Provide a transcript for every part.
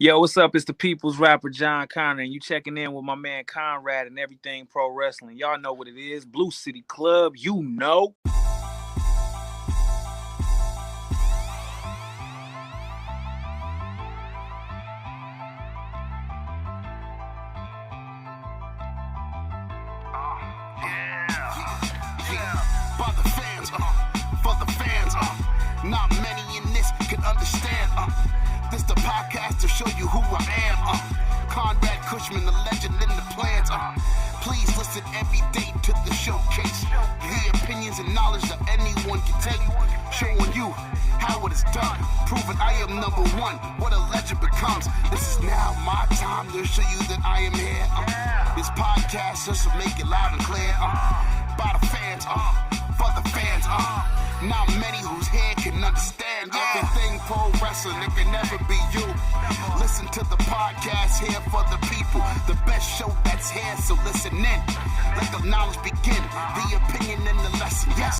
Yo, what's up? It's the People's Rapper John Connor, and you checking in with my man Conrad and Everything Pro Wrestling. Y'all know what it is. Blue City Club, you know. Not many in this can understand. This the podcast to show you who I am. Conrad Cushman, the legend in the plans. Please listen every day to the showcase. The opinions and knowledge that anyone can take. Showing you how it is done. Proving I am number one. What a legend becomes. This is now my time to show you that I am here. This podcast just to make it loud and clear. By the fans, for the fans. Not many who's here can understand everything pro wrestling. It can never be you. Listen to the podcast here for the people. The best show that's here, so listen in. Let the knowledge begin. The opinion and the lesson. Yes.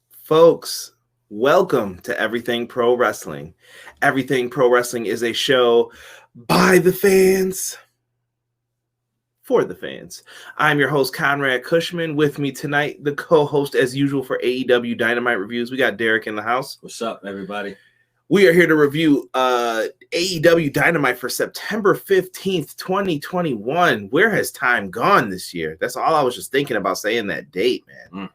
Folks, welcome to Everything Pro Wrestling. Everything Pro Wrestling is a show by the fans. For the fans. I'm your host, Conrad Cushman. With me tonight, the co-host, as usual, for AEW Dynamite reviews. We got Derek in the house. What's up, everybody? We are here to review AEW Dynamite for September 15th, 2021. Where has time gone this year? That's all I was just thinking about saying that date, man.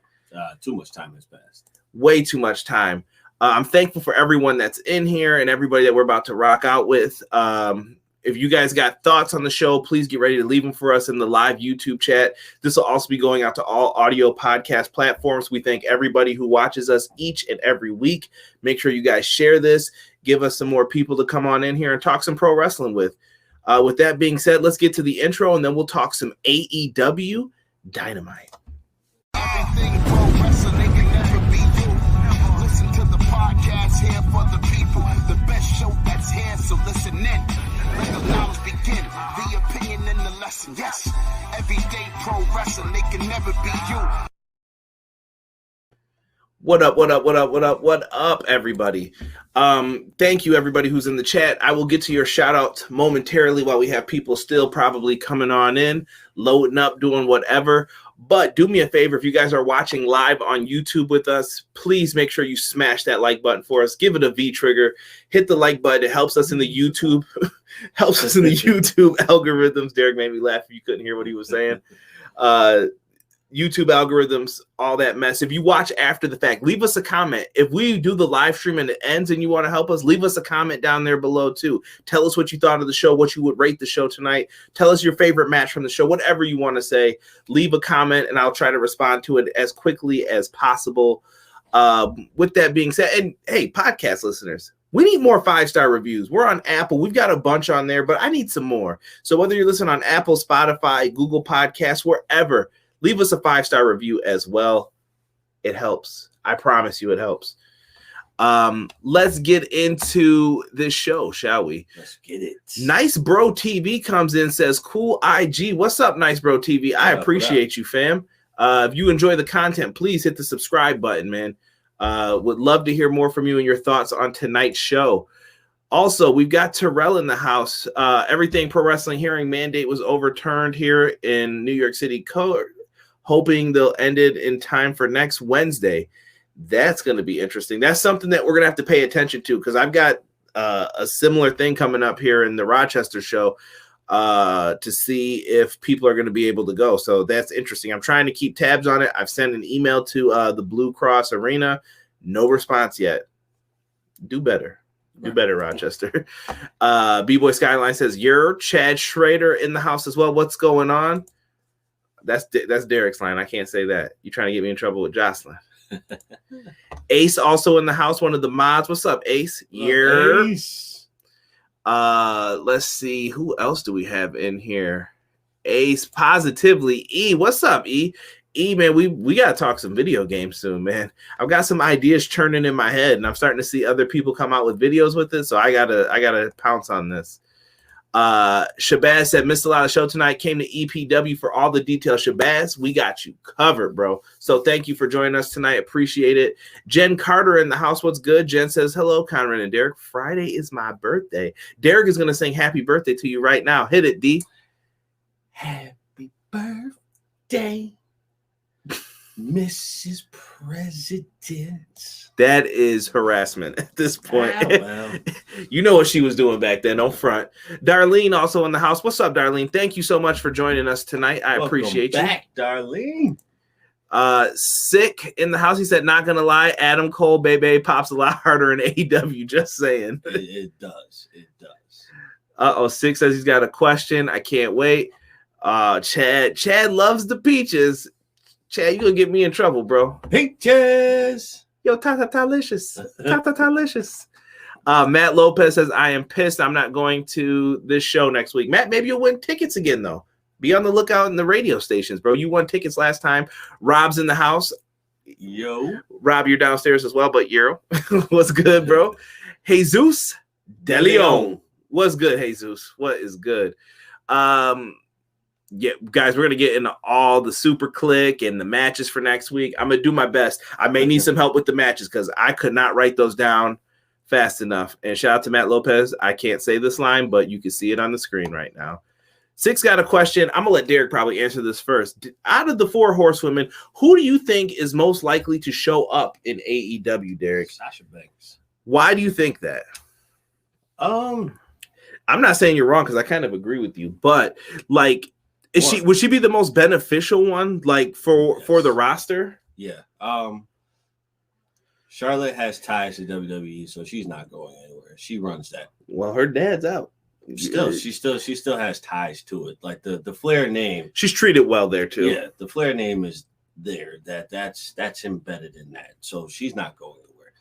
Too much time has passed. Way too much time. I'm thankful for everyone that's in here and everybody that we're about to rock out with. If you guys got thoughts on the show, please get ready to leave them for us in the live YouTube chat. This will also be going out to all audio podcast platforms. We thank everybody who watches us each and every week. Make sure you guys share this. Give us some more people to come on in here and talk some pro wrestling with. With that being said, let's get to the intro, and then we'll talk some AEW Dynamite. Everything pro wrestling, they can never be you. Listen to the podcast here for the people. The best show that's here, so listen in. Let the knowledge begin, the opinion and the lesson. Yes, everyday pro wrestling, they can never be you. What up, everybody? Thank you, everybody who's in the chat. I will get to your shout out momentarily while we have people still probably coming on in, loading up, doing whatever. But do me a favor, if you guys are watching live on YouTube with us, please make sure you smash that like button for us. Give it a V trigger. Hit the like button. It helps us in the YouTube, algorithms. Derek made me laugh if you couldn't hear what he was saying. YouTube algorithms, all that mess. If you watch after the fact, leave us a comment. If we do the live stream and it ends and you want to help us, leave us a comment down there below too. Tell us what you thought of the show, what you would rate the show tonight. Tell us your favorite match from the show, whatever you want to say. Leave a comment and I'll try to respond to it as quickly as possible. With that being said, and hey, podcast listeners, we need more 5-star reviews. We're on Apple. We've got a bunch on there, but I need some more. So whether you're listening on Apple, Spotify, Google Podcasts, wherever, leave us a 5-star review as well. It helps. I promise you it helps. Let's get into this show, shall we? Let's get it. Nice Bro TV comes in, says, cool IG. What's up, Nice Bro TV? I appreciate you, fam. If you enjoy the content, please hit the subscribe button, man. Would love to hear more from you and your thoughts on tonight's show. Also, we've got Terrell in the house. Everything Pro Wrestling hearing mandate was overturned here in New York City Court. Hoping they'll end it in time for next Wednesday. That's going to be interesting. That's something that we're going to have to pay attention to because I've got a similar thing coming up here in the Rochester show to see if people are going to be able to go. So that's interesting. I'm trying to keep tabs on it. I've sent an email to the Blue Cross Arena. No response yet. Do better. Do better, Rochester. B-Boy Skyline says, you're Chad Schrader in the house as well. What's going on? That's Derek's line. I can't say that. You trying to get me in trouble with Jocelyn. Ace also in the house, one of the mods. What's up, Ace? Yeah. Ace. Let's see. Who else do we have in here? Ace, positively. E, what's up, E? E, man, we got to talk some video games soon, man. I've got some ideas churning in my head, and I'm starting to see other people come out with videos with it, so I gotta pounce on this. Shabazz said, missed a lot of show tonight. Came to EPW for all the details. Shabazz, we got you covered, bro. So thank you for joining us tonight. Appreciate it. Jen Carter in the house. What's good? Jen says, hello, Conrad and Derek. Friday is my birthday. Derek is going to sing happy birthday to you right now. Hit it, D. Happy birthday, Mrs. President. That is harassment at this point. Well. You know what she was doing back then. Don't front. Darlene also in the house. What's up, Darlene? Thank you so much for joining us tonight. I appreciate you. Welcome back, Darlene. Sick in the house. He said, not gonna lie, Adam Cole Bebe pops a lot harder in AEW. Just saying. It does. It does. Sick says he's got a question. I can't wait. Chad loves the peaches. Chad, you gonna get me in trouble, bro. Peaches. Yo, ta-ta-ta-licious. Ta-ta-ta-licious. Matt Lopez says, I am pissed. I'm not going to this show next week. Matt, maybe you'll win tickets again, though. Be on the lookout in the radio stations, bro. You won tickets last time. Rob's in the house. Yo. Rob, you're downstairs as well, but Euro. What's good, bro? Jesus De Leon. What's good, Jesus? What is good? Yeah, guys, we're going to get into all the super click and the matches for next week. I'm going to do my best. I may need some help with the matches because I could not write those down fast enough. And shout out to Matt Lopez. I can't say this line, but you can see it on the screen right now. Six got a question. I'm going to let Derek probably answer this first. Out of the 4 horsewomen, who do you think is most likely to show up in AEW, Derek? Sasha Banks. Why do you think that? I'm not saying you're wrong because I kind of agree with you, but like, would she be the most beneficial one, like for the roster? Yeah. Charlotte has ties to WWE, so she's not going anywhere. She runs that. Well, her dad's out. She still has ties to it. Like the Flair name. She's treated well there too. Yeah, the Flair name is there. That's embedded in that. So she's not going anywhere.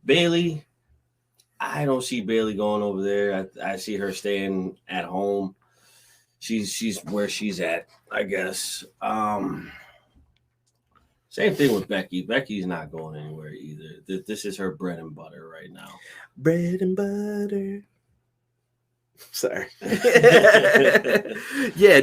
Bayley, I don't see Bayley going over there. I see her staying at home. She's where she's at, I guess. Same thing with Becky. Becky's not going anywhere either. This is her bread and butter right now. Bread and butter. Sorry. Yeah,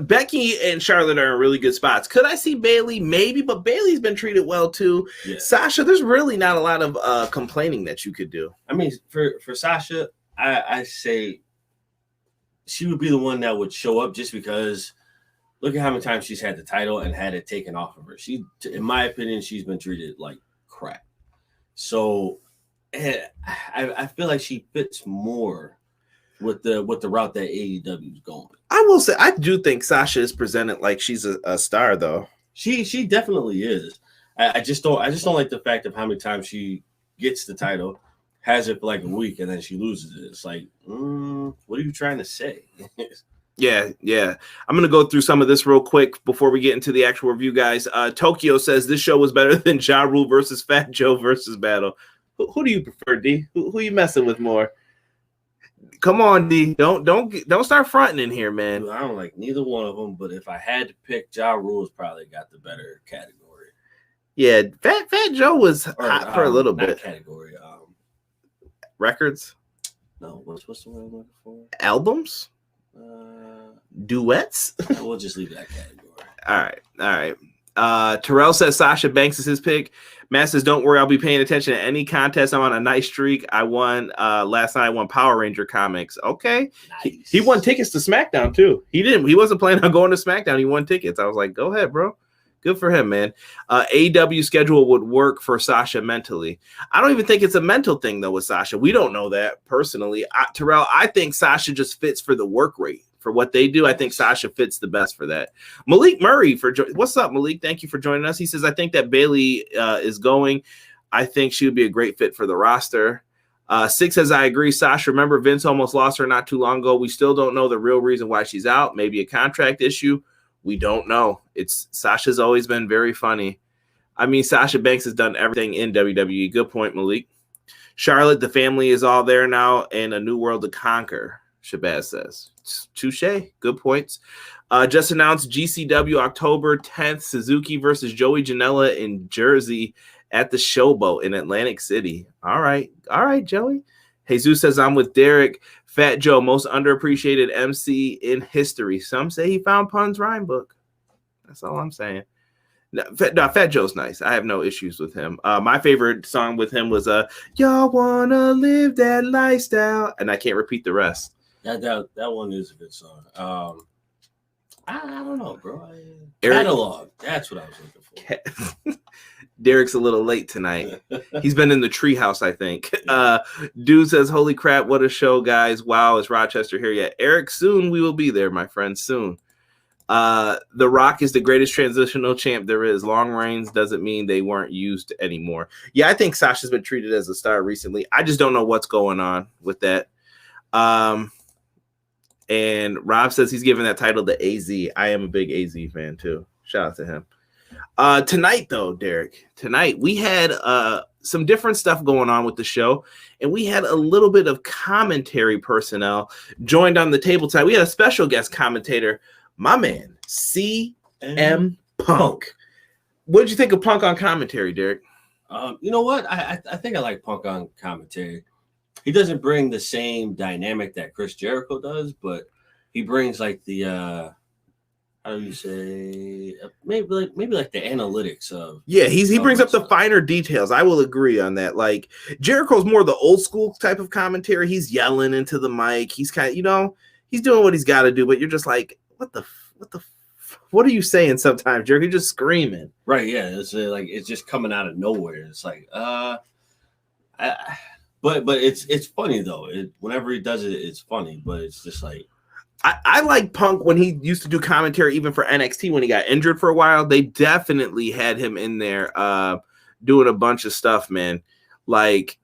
Becky and Charlotte are in really good spots. Could I see Bayley? Maybe, but Bayley's been treated well too. Yeah. Sasha, there's really not a lot of complaining that you could do. I mean, for Sasha, I say she would be the one that would show up just because look at how many times she's had the title and had it taken off of her. She, in my opinion, she's been treated like crap. So I feel like she fits more with the route that AEW is going. I will say, I do think Sasha is presented like she's a star, though. She definitely is. I just don't like the fact of how many times she gets the title, has it for like a week, and then she loses it. It's like, what are you trying to say? Yeah. I'm going to go through some of this real quick before we get into the actual review, guys. Tokyo says this show was better than Ja Rule versus Fat Joe versus Battle. Who do you prefer, D? Who you messing with more? Come on, D. Don't start fronting in here, man. I don't like neither one of them, but if I had to pick, Ja Rule's probably got the better category. Yeah, Fat Joe was hot for a little bit. Category. Records? No, what's the word I'm looking for? Albums? Duets? We'll just leave that category. All right. Terrell says Sasha Banks is his pick. Matt says, don't worry, I'll be paying attention to any contest. I'm on a nice streak. I won last night. I won Power Ranger comics. Okay. Nice. He won tickets to SmackDown too. He wasn't planning on going to SmackDown. He won tickets. I was like, go ahead, bro. Good for him, man. AEW schedule would work for Sasha mentally. I don't even think it's a mental thing, though, with Sasha. We don't know that personally. Terrell, I think Sasha just fits for the work rate. For what they do, I think Sasha fits the best for that. Malik Murray, what's up, Malik? Thank you for joining us. He says, I think that Bayley is going. I think she would be a great fit for the roster. Six says, I agree. Sasha, remember Vince almost lost her not too long ago. We still don't know the real reason why she's out. Maybe a contract issue. We don't know. Sasha's always been very funny. I mean, Sasha Banks has done everything in WWE. Good point, Malik. Charlotte, the family is all there now and a new world to conquer, Shabazz says. Touche. Good points. Just announced GCW October 10th, Suzuki versus Joey Janela in Jersey at the Showboat in Atlantic City. All right, Joey. Jesus says, I'm with Derek. Fat Joe, most underappreciated MC in history. Some say he found Pun's rhyme book. That's all I'm saying. No, Fat Joe's nice. I have no issues with him. My favorite song with him was Y'all Wanna Live That Lifestyle. And I can't repeat the rest. That one is a good song. I don't know, bro. Catalog. That's what I was looking for. Derek's a little late tonight. He's been in the treehouse, I think. Dude says, holy crap, what a show, guys. Wow, is Rochester here yet? Eric, soon we will be there, my friend, soon. The Rock is the greatest transitional champ there is. Long reigns doesn't mean they weren't used anymore. Yeah, I think Sasha's been treated as a star recently. I just don't know what's going on with that. And Rob says he's giving that title to AZ. I am a big AZ fan too. Shout out to him. Tonight, though, Derek, we had some different stuff going on with the show, and we had a little bit of commentary personnel joined on the table tonight. We had a special guest commentator, my man, CM Punk. What did you think of Punk on commentary, Derek? You know what? I think I like Punk on commentary. He doesn't bring the same dynamic that Chris Jericho does, but he brings like the how do you say maybe like the analytics of he brings up the finer details. I will agree on that. Like Jericho's more the old school type of commentary. He's yelling into the mic. He's kind of he's doing what he's got to do, but you're just like, what are you saying sometimes, Jericho? You're just screaming. Right, yeah. It's like it's just coming out of nowhere. It's like but it's funny though. Whenever he does it, it's funny. But it's just like I like Punk when he used to do commentary, even for NXT when he got injured for a while. They definitely had him in there doing a bunch of stuff, man. Like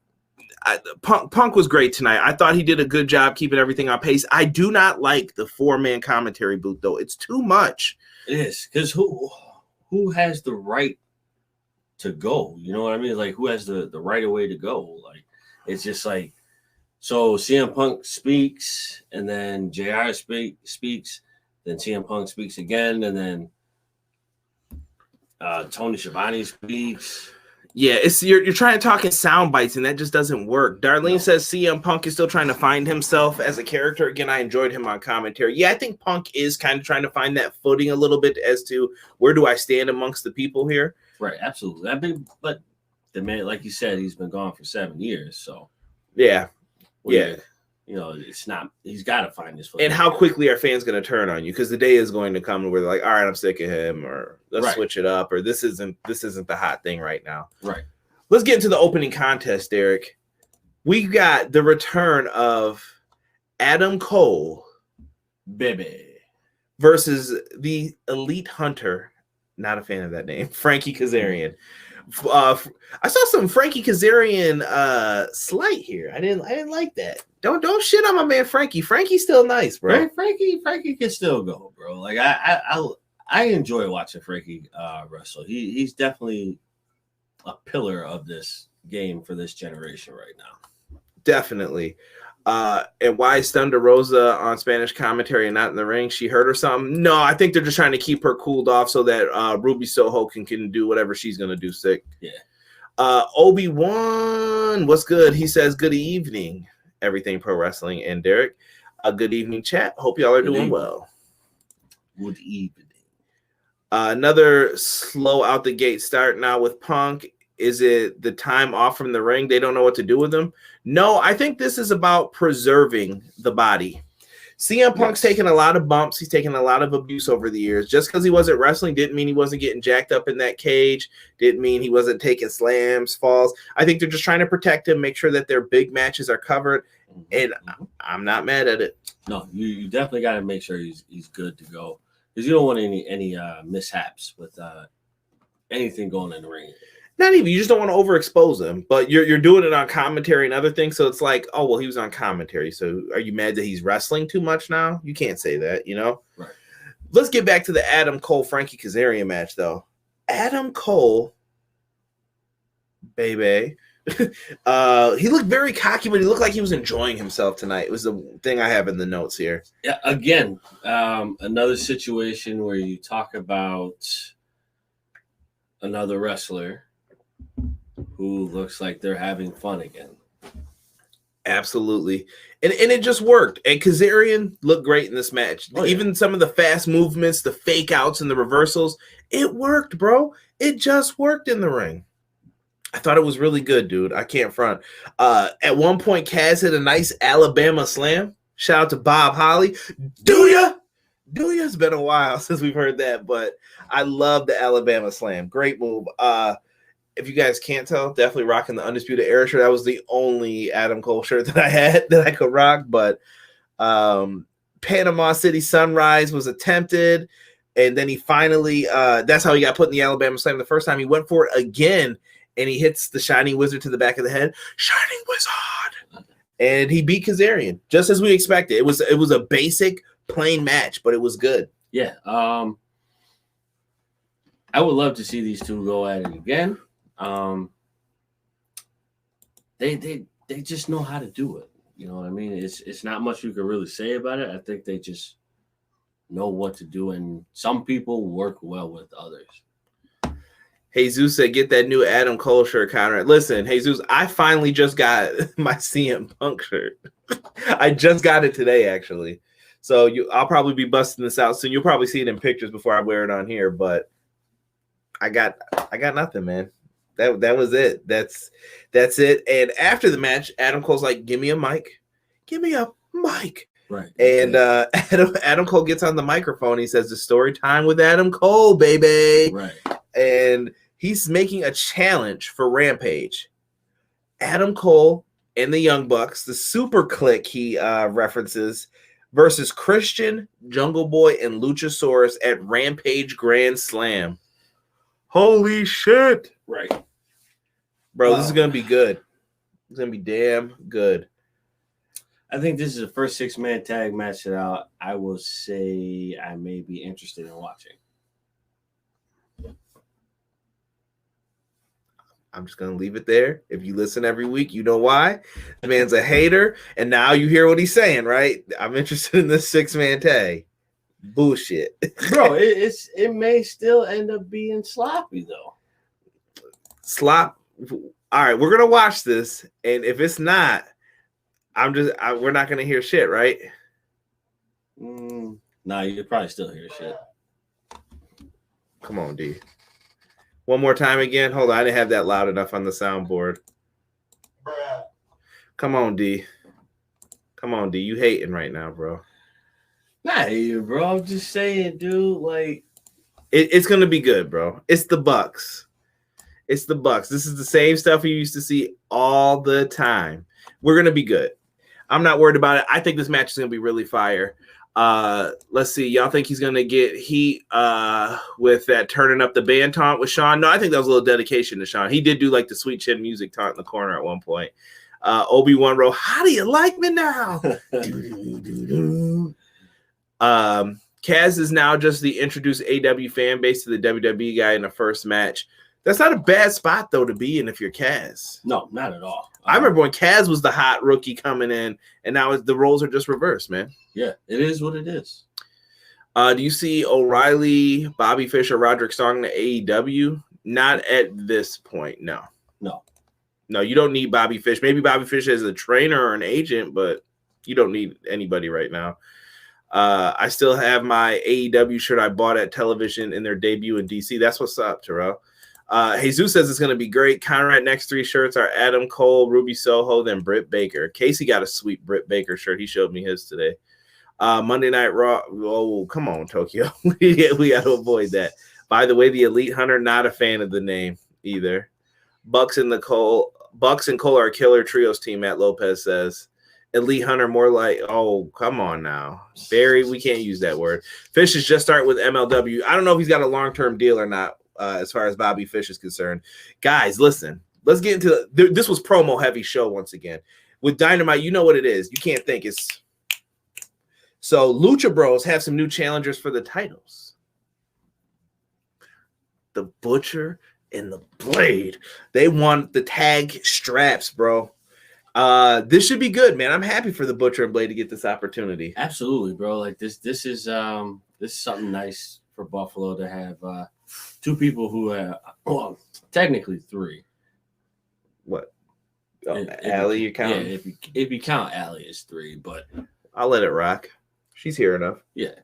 Punk was great tonight. I thought he did a good job keeping everything on pace. I do not like the 4-man commentary booth though. It's too much. It is because who has the right to go? You know what I mean? Like who has the right of way to go? Like. It's just like, so CM Punk speaks, and then JR speaks, then CM Punk speaks again, and then Tony Schiavone speaks. Yeah, it's you're trying to talk in sound bites, and that just doesn't work. Darlene says CM Punk is still trying to find himself as a character. Again, I enjoyed him on commentary. Yeah, I think Punk is kind of trying to find that footing a little bit as to where do I stand amongst the people here. Right, absolutely. But the man, like you said, he's been gone for 7 years. So, yeah. It's not. He's got to find this. And how quickly are fans going to turn on you? Because the day is going to come where they're like, "All right, I'm sick of him," or "Let's switch it up," or "This isn't the hot thing right now." Right. Let's get into the opening contest, Derek. We got the return of Adam Cole, baby, versus the Elite Hunter. Not a fan of that name, Frankie Kazarian. I saw some Frankie Kazarian slight here. I didn't like that. Don't shit on my man Frankie. Frankie's still nice, bro. Right? Frankie can still go, bro. Like I enjoy watching Frankie wrestle. He's definitely a pillar of this game for this generation right now. Definitely. And why is Thunder Rosa on Spanish commentary and not in the ring? She hurt or something? No, I think they're just trying to keep her cooled off so that Ruby Soho can do whatever she's going to do sick. Yeah. Obi-Wan, what's good? He says, good evening, Everything Pro Wrestling. And Derek, a good evening, chat. Hope y'all are doing well. Good evening. Another slow out the gate start now with Punk. Is it the time off from the ring? They don't know what to do with him. No, I think this is about preserving the body. CM Punk's taken a lot of bumps. He's taken a lot of abuse over the years. Just because he wasn't wrestling didn't mean he wasn't getting jacked up in that cage. Didn't mean he wasn't taking slams, falls. I think they're just trying to protect him, make sure that their big matches are covered. And I'm not mad at it. No, you definitely got to make sure he's good to go. Because you don't want any mishaps with anything going in the ring. Not even, you just don't want to overexpose him, but you're doing it on commentary and other things. So it's like, oh, well, he was on commentary. So are you mad that he's wrestling too much now? You can't say that, you know? Right. Let's get back to the Adam Cole Frankie Kazarian match, though. Adam Cole, baby, he looked very cocky, but he looked like he was enjoying himself tonight. It was the thing I have in the notes here. Yeah, again, another situation where you talk about another wrestler who looks like they're having fun again. Absolutely. And it just worked. And Kazarian looked great in this match. Oh, yeah. Even some of the fast movements, the fake outs and the reversals, it worked, bro. It just worked in the ring. I thought it was really good, dude. I can't front. At one point, Kaz hit a nice Alabama slam. Shout out to Bob Holly. Do ya? It's been a while since we've heard that, but I love the Alabama slam. Great move. If you guys can't tell, definitely rocking the Undisputed Era shirt. That was the only Adam Cole shirt that I had that I could rock. But Panama City Sunrise was attempted, and then he finally that's how he got put in the Alabama slam the first time. He went for it again, and he hits the Shining Wizard to the back of the head. Shining Wizard! And he beat Kazarian, just as we expected. It was a basic, plain match, but it was good. Yeah. I would love to see these two go at it again. They just know how to do it. You know what I mean? It's not much you can really say about it. I think they just know what to do, and some people work well with others. Jesus said, get that new Adam Cole shirt, Conrad. Listen, Jesus, I finally just got my CM Punk shirt. I just got it today, actually. So I'll probably be busting this out soon. You'll probably see it in pictures before I wear it on here, but I got nothing, man. That was it. That's it. And after the match, Adam Cole's like, give me a mic. Give me a mic. Right. And Adam Cole gets on the microphone. He says, the story time with Adam Cole, baby. Right. And he's making a challenge for Rampage. Adam Cole and the Young Bucks, the Super Clique he references, versus Christian, Jungle Boy, and Luchasaurus at Rampage Grand Slam. Holy shit. Right. Bro, Wow. This is going to be good. It's going to be damn good. I think this is the first 6-man tag match that I will say I may be interested in watching. I'm just going to leave it there. If you listen every week, you know why. The man's a hater, and now you hear what he's saying, right? I'm interested in this 6-man tag. Bullshit. Bro, it may still end up being sloppy, though. Slop. All right, we're going to watch this, and if it's not, we're not going to hear shit, right? Nah, you'll probably still hear shit. Come on, D. One more time again. Hold on, I didn't have that loud enough on the soundboard. Come on, D. Come on, D. You hating right now, bro. Not you, bro. I'm just saying, dude. Like, it's gonna be good, bro. It's the Bucks. It's the Bucks. This is the same stuff you used to see all the time. We're gonna be good. I'm not worried about it. I think this match is gonna be really fire. Let's see. Y'all think he's gonna get heat with that turning up the band taunt with Shawn? No, I think that was a little dedication to Shawn. He did do like the Sweet Chin music taunt in the corner at one point. Obi-Wan Rowe, how do you like me now? Kaz is now just the introduced AEW fan base to the WWE guy in the first match. That's not a bad spot, though, to be in if you're Kaz. No, not at all. I remember when Kaz was the hot rookie coming in, and now the roles are just reversed, man. Yeah, it is what it is. Do you see O'Reilly, Bobby Fish, or Roderick Strong in the AEW? Not at this point, no. No, you don't need Bobby Fish. Maybe Bobby Fish as a trainer or an agent, but you don't need anybody right now. I still have my AEW shirt I bought at Television in their debut in DC. That's what's up, Terrell. Jesus says it's going to be great. Conrad, next 3 shirts are Adam Cole, Ruby Soho, then Britt Baker. Casey got a sweet Britt Baker shirt. He showed me his today. Monday Night Raw. Oh, come on, Tokyo. we got to avoid that. By the way, the Elite Hunter, not a fan of the name either. Bucks and Cole are a killer trios team, Matt Lopez says. Elite Hunter, more like, oh, come on now. Barry, we can't use that word. Fish is just starting with MLW. I don't know if he's got a long-term deal or not as far as Bobby Fish is concerned. Guys, listen. Let's get into this was promo-heavy show once again. With Dynamite, you know what it is. You can't think. So Lucha Bros have some new challengers for the titles. The Butcher and the Blade. They want the tag straps, bro. This should be good, man. I'm happy for the Butcher and Blade to get this opportunity. Absolutely, bro. Like this is something nice for Buffalo to have 2 people who have, well, technically 3. What? Allie, you count? Yeah, if you count Allie, it's 3, but I'll let it rock. She's here enough. Yeah.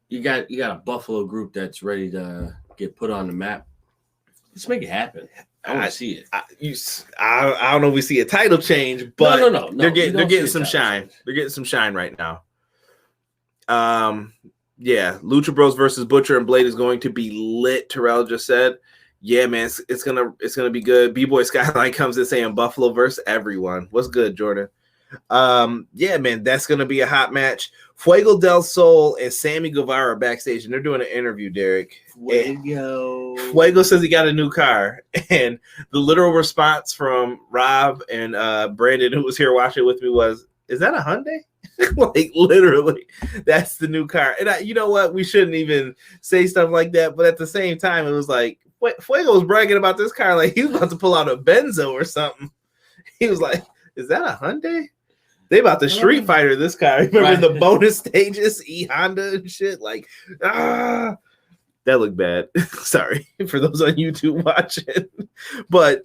You got a Buffalo group that's ready to get put on the map. Let's make it happen. I want to see it. I don't know if we see a title change, but no. They're getting some shine. Change. They're getting some shine right now. Yeah, Lucha Bros versus Butcher and Blade is going to be lit. Terrell just said, "Yeah, man, it's gonna be good." B-Boy Skyline comes in saying Buffalo versus everyone. What's good, Jordan? Yeah, man, that's gonna be a hot match. Fuego del Sol and Sammy Guevara are backstage, and they're doing an interview. Derek Fuego says he got a new car, and the literal response from Rob and Brandon, who was here watching with me, was, "Is that a Hyundai?" Like, literally, that's the new car. And you know what? We shouldn't even say stuff like that. But at the same time, it was like, Fuego was bragging about this car like he was about to pull out a Benzo or something. He was like, "Is that a Hyundai?" They about to Street Fighter this car. Remember the bonus stages, Honda and shit? Like, that looked bad. Sorry for those on YouTube watching. But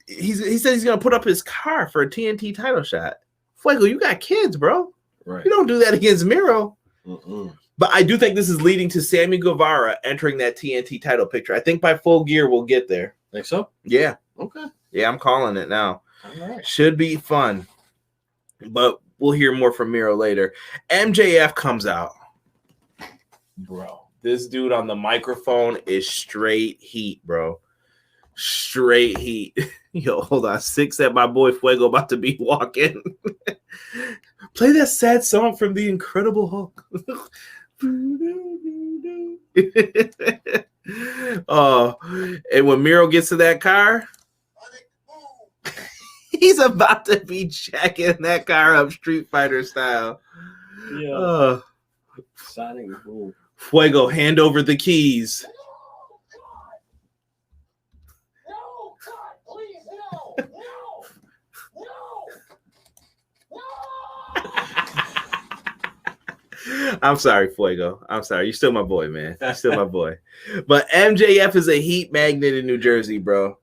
he said he's going to put up his car for a TNT title shot. Fuego, you got kids, bro. Right. You don't do that against Miro. Mm-mm. But I do think this is leading to Sammy Guevara entering that TNT title picture. I think by Full Gear we'll get there. Think so? Yeah. Okay. Yeah, I'm calling it now. All right. Should be fun. But we'll hear more from Miro later. MJF comes out. Bro, this dude on the microphone is straight heat, bro. Straight heat. Yo, hold on. 6 at my boy Fuego about to be walking. Play that sad song from The Incredible Hulk. Oh, and when Miro gets to that car, he's about to be jacking that car up Street Fighter style. Yeah. Sonic Boom. Fuego, hand over the keys. No, God, please, no. I'm sorry, Fuego. I'm sorry. You're still my boy, man. You're still my boy. But MJF is a heat magnet in New Jersey, bro.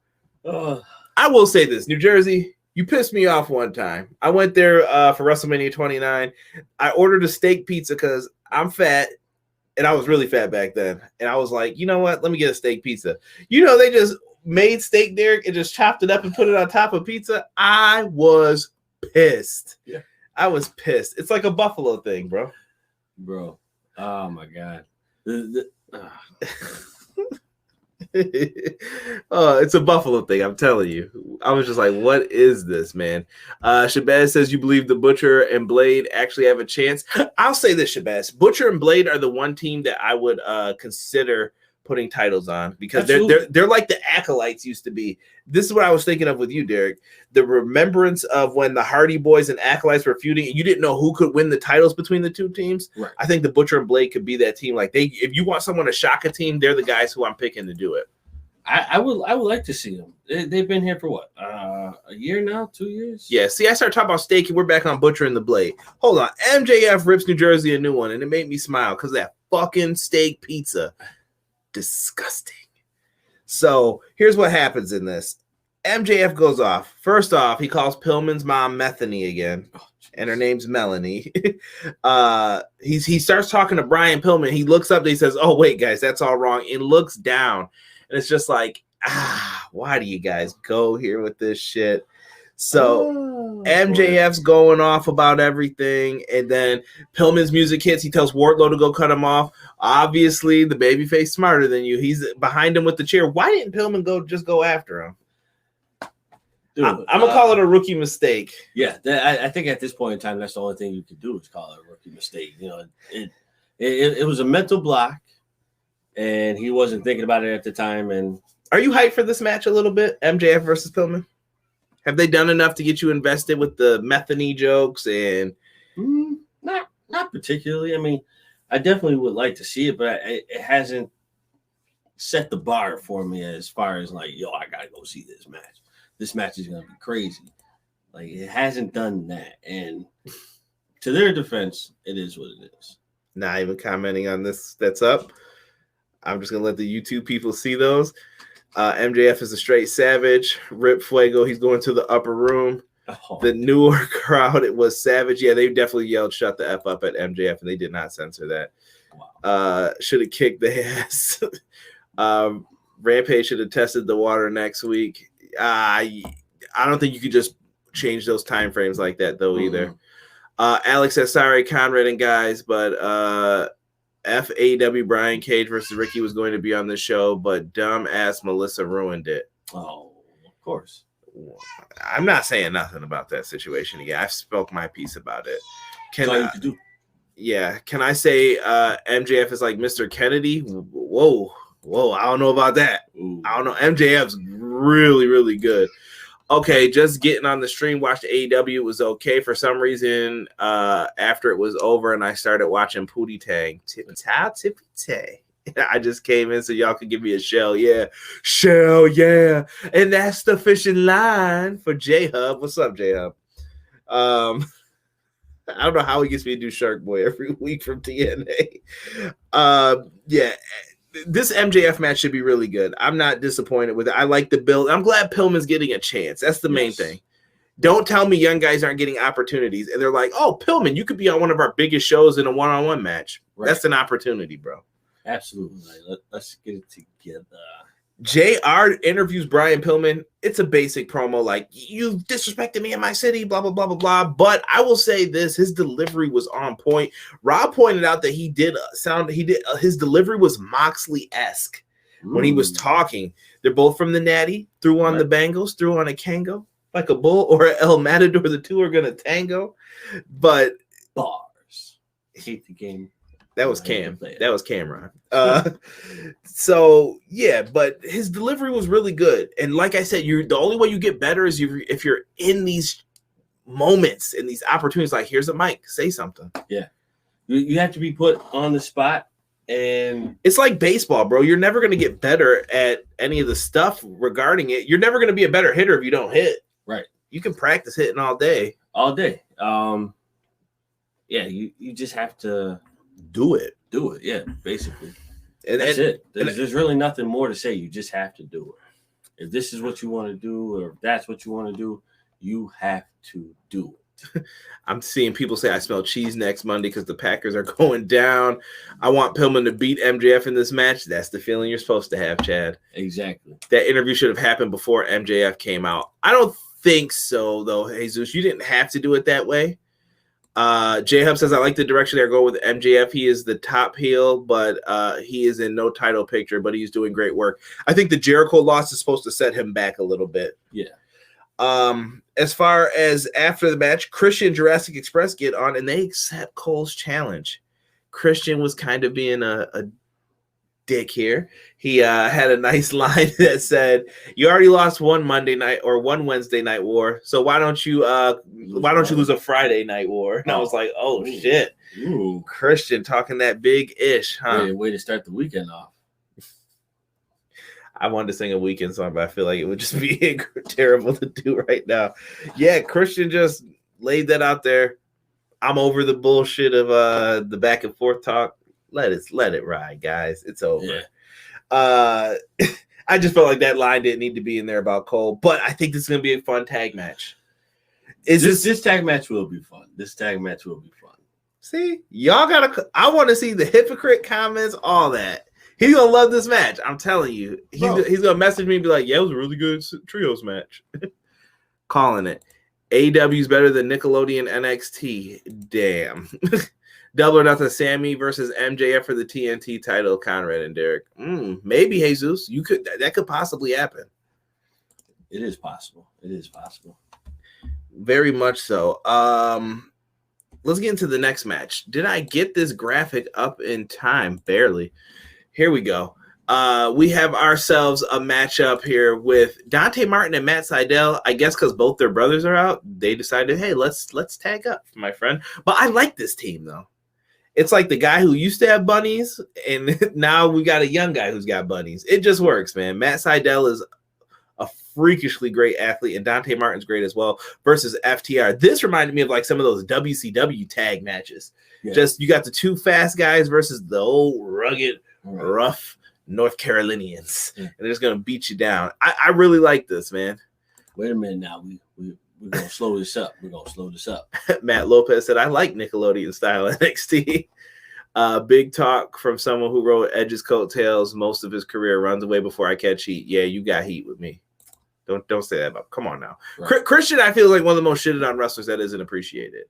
I will say this. New Jersey, you pissed me off one time. I went there for WrestleMania 29. I ordered a steak pizza because I'm fat, and I was really fat back then. And I was like, you know what? Let me get a steak pizza. You know, they just made steak, Derek, and just chopped it up and put it on top of pizza. I was pissed. Yeah. I was pissed. It's like a Buffalo thing, bro. Bro. Oh, my God. It's a Buffalo thing, I'm telling you. I was just like, what is this, man? Shabazz says you believe the Butcher and Blade actually have a chance. I'll say this, Shabazz. Butcher and Blade are the one team that I would consider putting titles on because they're like the Acolytes used to be. This is what I was thinking of with you, Derek. The remembrance of when the Hardy Boys and Acolytes were feuding and you didn't know who could win the titles between the two teams. Right. I think the Butcher and Blade could be that team. Like if you want someone to shock a team, they're the guys who I'm picking to do it. I would like to see them. They've been here for what? A year now? 2 years? Yeah. See, I started talking about steak and we're back on Butcher and the Blade. Hold on. MJF rips New Jersey a new one and it made me smile because that fucking steak pizza. Disgusting. So here's what happens in this. MJF goes off. First off, he calls Pillman's mom Methany again, and her name's Melanie. He starts talking to Brian Pillman. He looks up and he says, "Oh wait, guys, that's all wrong." And looks down, and it's just like, why do you guys go here with this shit? So MJF's going off about everything, and then Pillman's music hits. He tells Wardlow to go cut him off. Obviously, the babyface smarter than you. He's behind him with the chair. Why didn't Pillman go after him? Dude, I'm gonna call it a rookie mistake. Yeah, I think at this point in time, that's the only thing you could do is call it a rookie mistake. You know, it was a mental block, and he wasn't thinking about it at the time. And are you hyped for this match a little bit? MJF versus Pillman. Have they done enough to get you invested with the Methany jokes and not particularly? I mean, I definitely would like to see it, but it hasn't set the bar for me as far as like, yo, I gotta go see this match. This match is gonna be crazy. Like it hasn't done that, and to their defense, it is what it is. Not even commenting on this. That's up. I'm just gonna let the YouTube people see those. MJF is a straight savage. Rip Fuego, he's going to the upper room. Oh. The Newark crowd, it was savage. Yeah, they definitely yelled "shut the F up" at MJF, and they did not censor that. Wow. Should have kicked the ass. Rampage should have tested the water next week. I don't think you could just change those time frames like that, though, either. Alex says, sorry, Conrad and guys, but AEW Brian Cage versus Ricky was going to be on the show, but dumbass Melissa ruined it. Oh, of course. I'm not saying nothing about that situation again. I've spoke my piece about it. That's all you can do. Yeah. Can I say MJF is like Mr. Kennedy? Whoa. I don't know about that. Ooh. I don't know. MJF's really, really good. Okay, just getting on the stream, watched AEW. It was okay. For some reason, after it was over and I started watching Pootie Tang. Tippy-tay. I just came in so y'all could give me a shell. Yeah. Shell, yeah. And that's the fishing line for J-Hub. What's up, J-Hub? I don't know how he gets me to do Shark Boy every week from TNA. Yeah. This MJF match should be really good. I'm not disappointed with it. I like the build. I'm glad Pillman's getting a chance. That's the main thing. Don't tell me young guys aren't getting opportunities. And they're like, oh, Pillman, you could be on one of our biggest shows in a one-on-one match. Right. That's an opportunity, bro. Absolutely. Let's get it together. JR interviews Brian Pillman. It's a basic promo like, you disrespected me in my city, blah, blah, blah, blah, blah. But I will say this, his delivery was on point. Rob pointed out that his delivery was Moxley-esque when he was talking. They're both from the Natty, threw on the Bengals, threw on a Kango, like a bull or a El Matador. The two are going to tango. But bars. Hate the game. That was Cam. That was Cameron. So yeah, but his delivery was really good. And like I said, the only way you get better is if you're in these moments and these opportunities. Like, here's a mic, say something. Yeah, you have to be put on the spot, and it's like baseball, bro. You're never going to get better at any of the stuff regarding it. You're never going to be a better hitter if you don't hit. Right. You can practice hitting all day. All day. Yeah, you just have to. Do it, yeah, basically. And that's it. There's really nothing more to say. You just have to do it. If this is what you want to do, or if that's what you want to do, you have to do it. I'm seeing people say I smell cheese next Monday because the Packers are going down. I want Pillman to beat MJF in this match. That's the feeling you're supposed to have, Chad. Exactly. That interview should have happened before MJF came out. I don't think so, though, Jesus. You didn't have to do it that way. J-Hub says, I like the direction they're going with MJF. He is the top heel, but he is in no title picture, but he's doing great work. I think the Jericho loss is supposed to set him back a little bit. Yeah. As far as after the match, Christian and Jurassic Express get on, and they accept Cole's challenge. Christian was kind of being a dick here. He had a nice line that said, you already lost one Monday night or one Wednesday night war, so why don't you lose a Friday night war? And I was like, oh shit. Ooh. Christian talking that big ish, huh? Way to start the weekend off. I wanted to sing a weekend song, but I feel like it would just be terrible to do right now. Yeah, Christian just laid that out there. I'm over the bullshit of the back and forth talk. Let it ride, guys. It's over. Yeah. I just felt like that line didn't need to be in there about Cole, but I think this is going to be a fun tag match. This tag match will be fun. See, y'all gotta. I want to see the hypocrite comments, all that. He's gonna love this match. I'm telling you. He's gonna message me and be like, "Yeah, it was a really good trios match." Calling it. AEW's better than Nickelodeon NXT. Damn. Double or Nothing Sammy versus MJF for the TNT title, Conrad and Derek. Maybe, Jesus. That could possibly happen. It is possible. Very much so. Let's get into the next match. Did I get this graphic up in time? Barely. Here we go. We have ourselves a matchup here with Dante Martin and Matt Sydal. I guess because both their brothers are out, they decided, hey, let's tag up, my friend. But I like this team, though. It's like the guy who used to have bunnies, and now we got a young guy who's got bunnies. It just works, man. Matt Sydal is a freakishly great athlete, and Dante Martin's great as well, versus FTR. This reminded me of like some of those WCW tag matches. Yeah. Just you got the two fast guys versus the old rugged, rough North Carolinians, and they're just gonna beat you down. I really like this, man. Wait a minute now. We're gonna slow this up. We're gonna slow this up. Matt Lopez said, I like Nickelodeon style NXT. Big talk from someone who wrote Edge's coattails most of his career. Runs away before I catch heat. Yeah, you got heat with me. Don't say that about. Come on now. Right. Christian, I feel like one of the most shitted on wrestlers that isn't appreciated.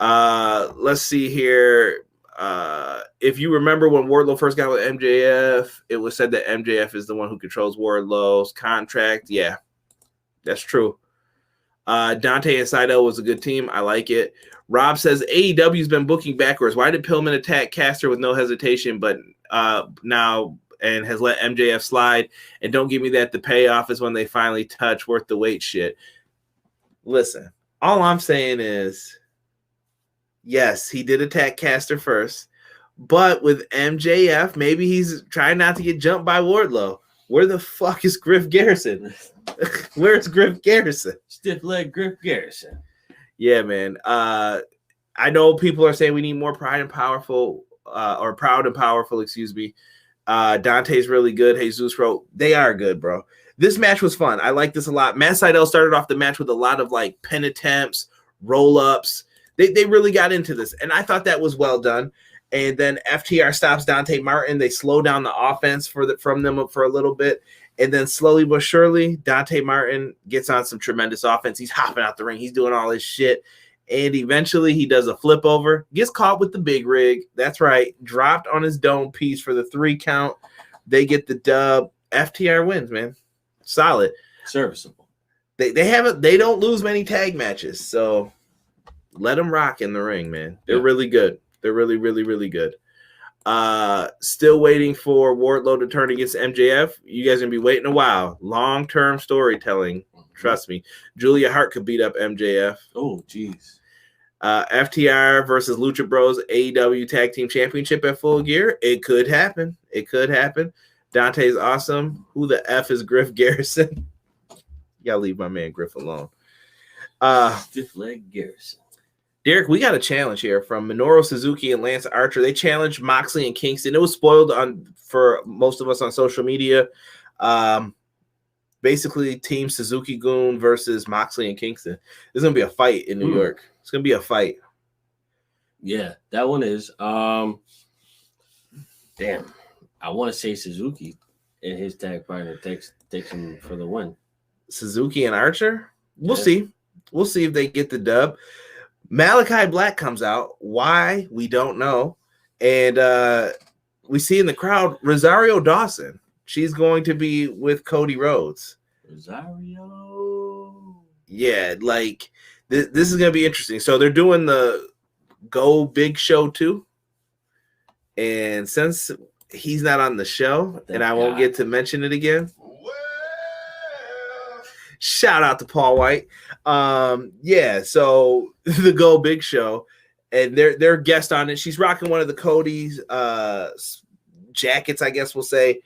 Let's see here. If you remember when Wardlow first got with MJF, it was said that MJF is the one who controls Wardlow's contract. Yeah, that's true. Dante and Seidel was a good team. I like it. Rob says AEW's been booking backwards. Why did Pillman attack Caster with no hesitation, but now and has let MJF slide? And don't give me that the payoff is when they finally touch worth the wait shit. Listen, all I'm saying is, yes, he did attack Caster first, but with MJF, maybe he's trying not to get jumped by Wardlow. Where the fuck is Griff Garrison? Where's Griff Garrison? Stiff leg Griff Garrison. Yeah, man. I know people are saying we need more proud and powerful, excuse me. Dante's really good. Jesus wrote, they are good, bro. This match was fun. I like this a lot. Matt Sydal started off the match with a lot of like pin attempts, roll-ups. They really got into this, and I thought that was well done. And then FTR stops Dante Martin. They slow down the offense from them for a little bit. And then slowly but surely, Dante Martin gets on some tremendous offense. He's hopping out the ring. He's doing all his shit. And eventually he does a flip over, gets caught with the big rig. That's right. Dropped on his dome piece for the 3 count. They get the dub. FTR wins, man. Solid. Serviceable. They don't lose many tag matches. So let them rock in the ring, man. They're really good. They're really, really, really good. Still waiting for Wardlow to turn against MJF. You guys are going to be waiting a while. Long-term storytelling. Trust me. Julia Hart could beat up MJF. Oh, jeez. FTR versus Lucha Bros AEW Tag Team Championship at Full Gear. It could happen. It could happen. Dante's awesome. Who the F is Griff Garrison? You got to leave my man Griff alone. Stiff leg Garrison. Derek, we got a challenge here from Minoru Suzuki and Lance Archer. They challenged Moxley and Kingston. It was spoiled for most of us on social media. Basically, Team Suzuki-gun versus Moxley and Kingston. There's going to be a fight in New York. It's going to be a fight. Yeah, that one is. Damn. I want to say Suzuki and his tag partner takes him for the win. Suzuki and Archer? We'll see. We'll see if they get the dub. Malachi Black comes out. Why? We don't know. And we see in the crowd Rosario Dawson. She's going to be with Cody Rhodes. Rosario. Yeah, like this is going to be interesting. So they're doing the Go Big Show too. And since he's not on the show, and I won't get to mention it again. Shout out to Paul White. Yeah, so the Go Big Show, and they're guest on it. She's rocking one of the Cody's jackets, I guess we'll say.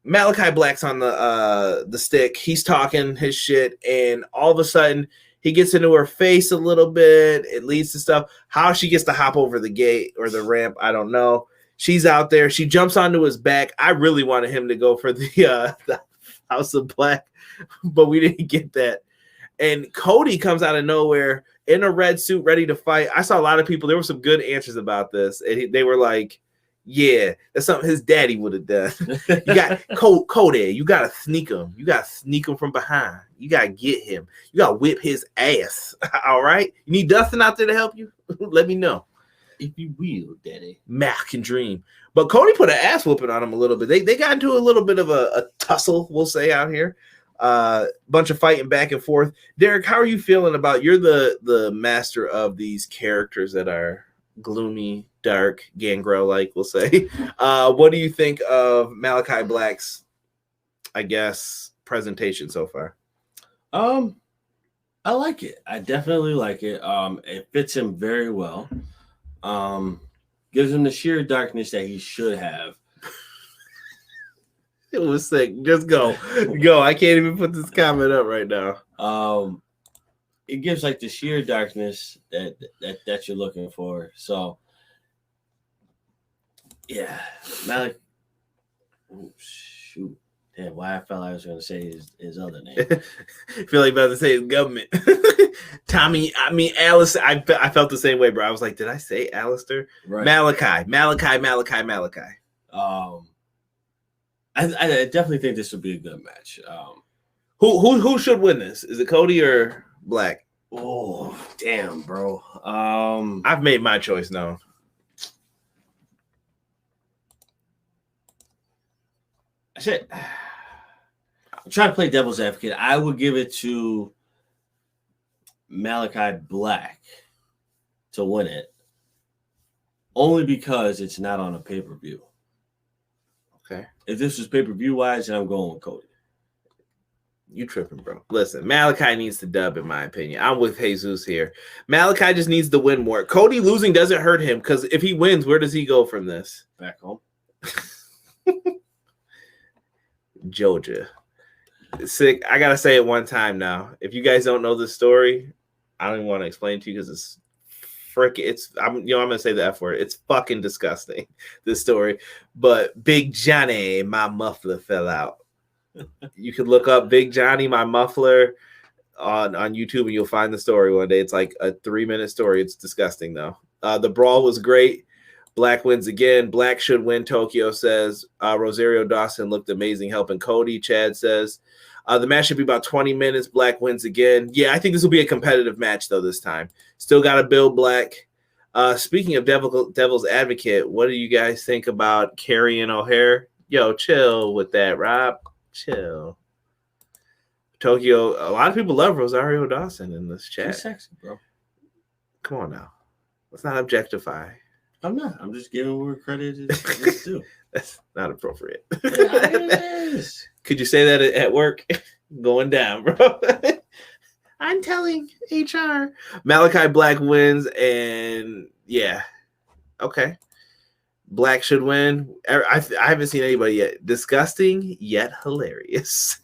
Malachi Black's on the stick. He's talking his shit, and all of a sudden he gets into her face a little bit. It leads to stuff. How she gets to hop over the gate or the ramp, I don't know. She's out there. She jumps onto his back. I really wanted him to go for the House of Black, but we didn't get that. And Cody comes out of nowhere in a red suit, ready to fight. I saw a lot of people. There were some good answers about this. And they were like, yeah, that's something his daddy would have done. You got Cody. You got to sneak him. You got to sneak him from behind. You got to get him. You got to whip his ass. All right? You need Dustin out there to help you? Let me know. If you will, daddy. Mac can dream. But Cody put an ass whooping on him a little bit. They got into a little bit of a tussle, we'll say, out here. Bunch of fighting back and forth. Derek, how are you feeling about? You're the master of these characters that are gloomy, dark, Gangrel-like, we'll say. What do you think of Malachi Black's, I guess, presentation so far? I like it. I definitely like it. It fits him very well. Gives him the sheer darkness that he should have. It was sick. Just go. I can't even put this comment up right now. It gives like the sheer darkness that you're looking for. So yeah, Oh, shoot. Damn, why I felt like I was going to say his other name. I feel like about to say his government. Alice. I felt the same way, bro. I was like, did I say Alistair? Right. Malachi. I definitely think this would be a good match. Who should win this? Is it Cody or Black? Oh, damn, bro. I've made my choice known. I'm trying to play devil's advocate. I would give it to Malachi Black to win it, only because it's not on a pay-per-view. Okay. If this was pay-per-view wise, then I'm going with Cody. You tripping, bro. Listen, Malachi needs to dub, in my opinion. I'm with Jesus here. Malachi just needs to win more. Cody losing doesn't hurt him, because if he wins, where does he go from this? Back home. Georgia. Sick. I gotta say it one time now. If you guys don't know this story, I don't even want to explain to you because it's freaking. I'm gonna say the F word. It's fucking disgusting, this story. But Big Johnny, my muffler fell out. You can look up Big Johnny, my muffler on YouTube, and you'll find the story one day. It's like a 3-minute story. It's disgusting though. The brawl was great. Black wins again. Black should win, Tokyo says. Rosario Dawson looked amazing helping Cody, Chad says. The match should be about 20 minutes. Black wins again. Yeah, I think this will be a competitive match, though, this time. Still got to build Black. Speaking of Devil's Advocate, what do you guys think about Carrion O'Hare? Yo, chill with that, Rob. Chill. Tokyo, a lot of people love Rosario Dawson in this chat. She's sexy, bro. Come on now. Let's not objectify. I'm not. I'm just giving her credit is due. That's not appropriate. Yeah, it is. Could you say that at work? Going down, bro. I'm telling HR. Malachi Black wins, and yeah. Okay. Black should win. I haven't seen anybody yet. Disgusting, yet hilarious.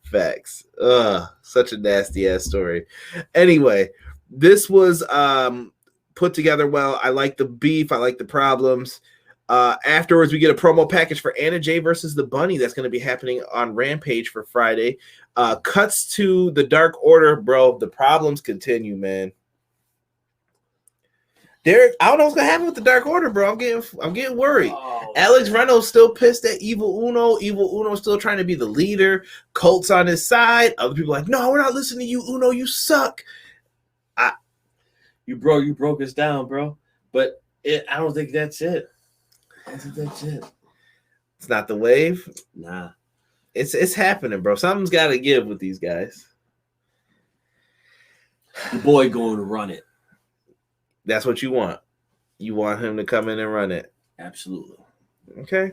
Facts. Such a nasty-ass story. Anyway, this was put together well. I like the beef. I like the problems. Afterwards, we get a promo package for Anna Jay versus the Bunny. That's going to be happening on Rampage for Friday. Cuts to the Dark Order, bro. The problems continue, man. Derek, I don't know what's going to happen with the Dark Order, bro. I'm getting worried. Oh, Alex Reynolds still pissed at Evil Uno. Evil Uno still trying to be the leader. Colt's on his side. Other people are like, no, we're not listening to you, Uno. You suck. You broke us down, bro. But I don't think that's it. I don't think that's it. It's not the wave? Nah. It's happening, bro. Something's got to give with these guys. The boy going to run it. That's what you want. You want him to come in and run it. Absolutely. Okay.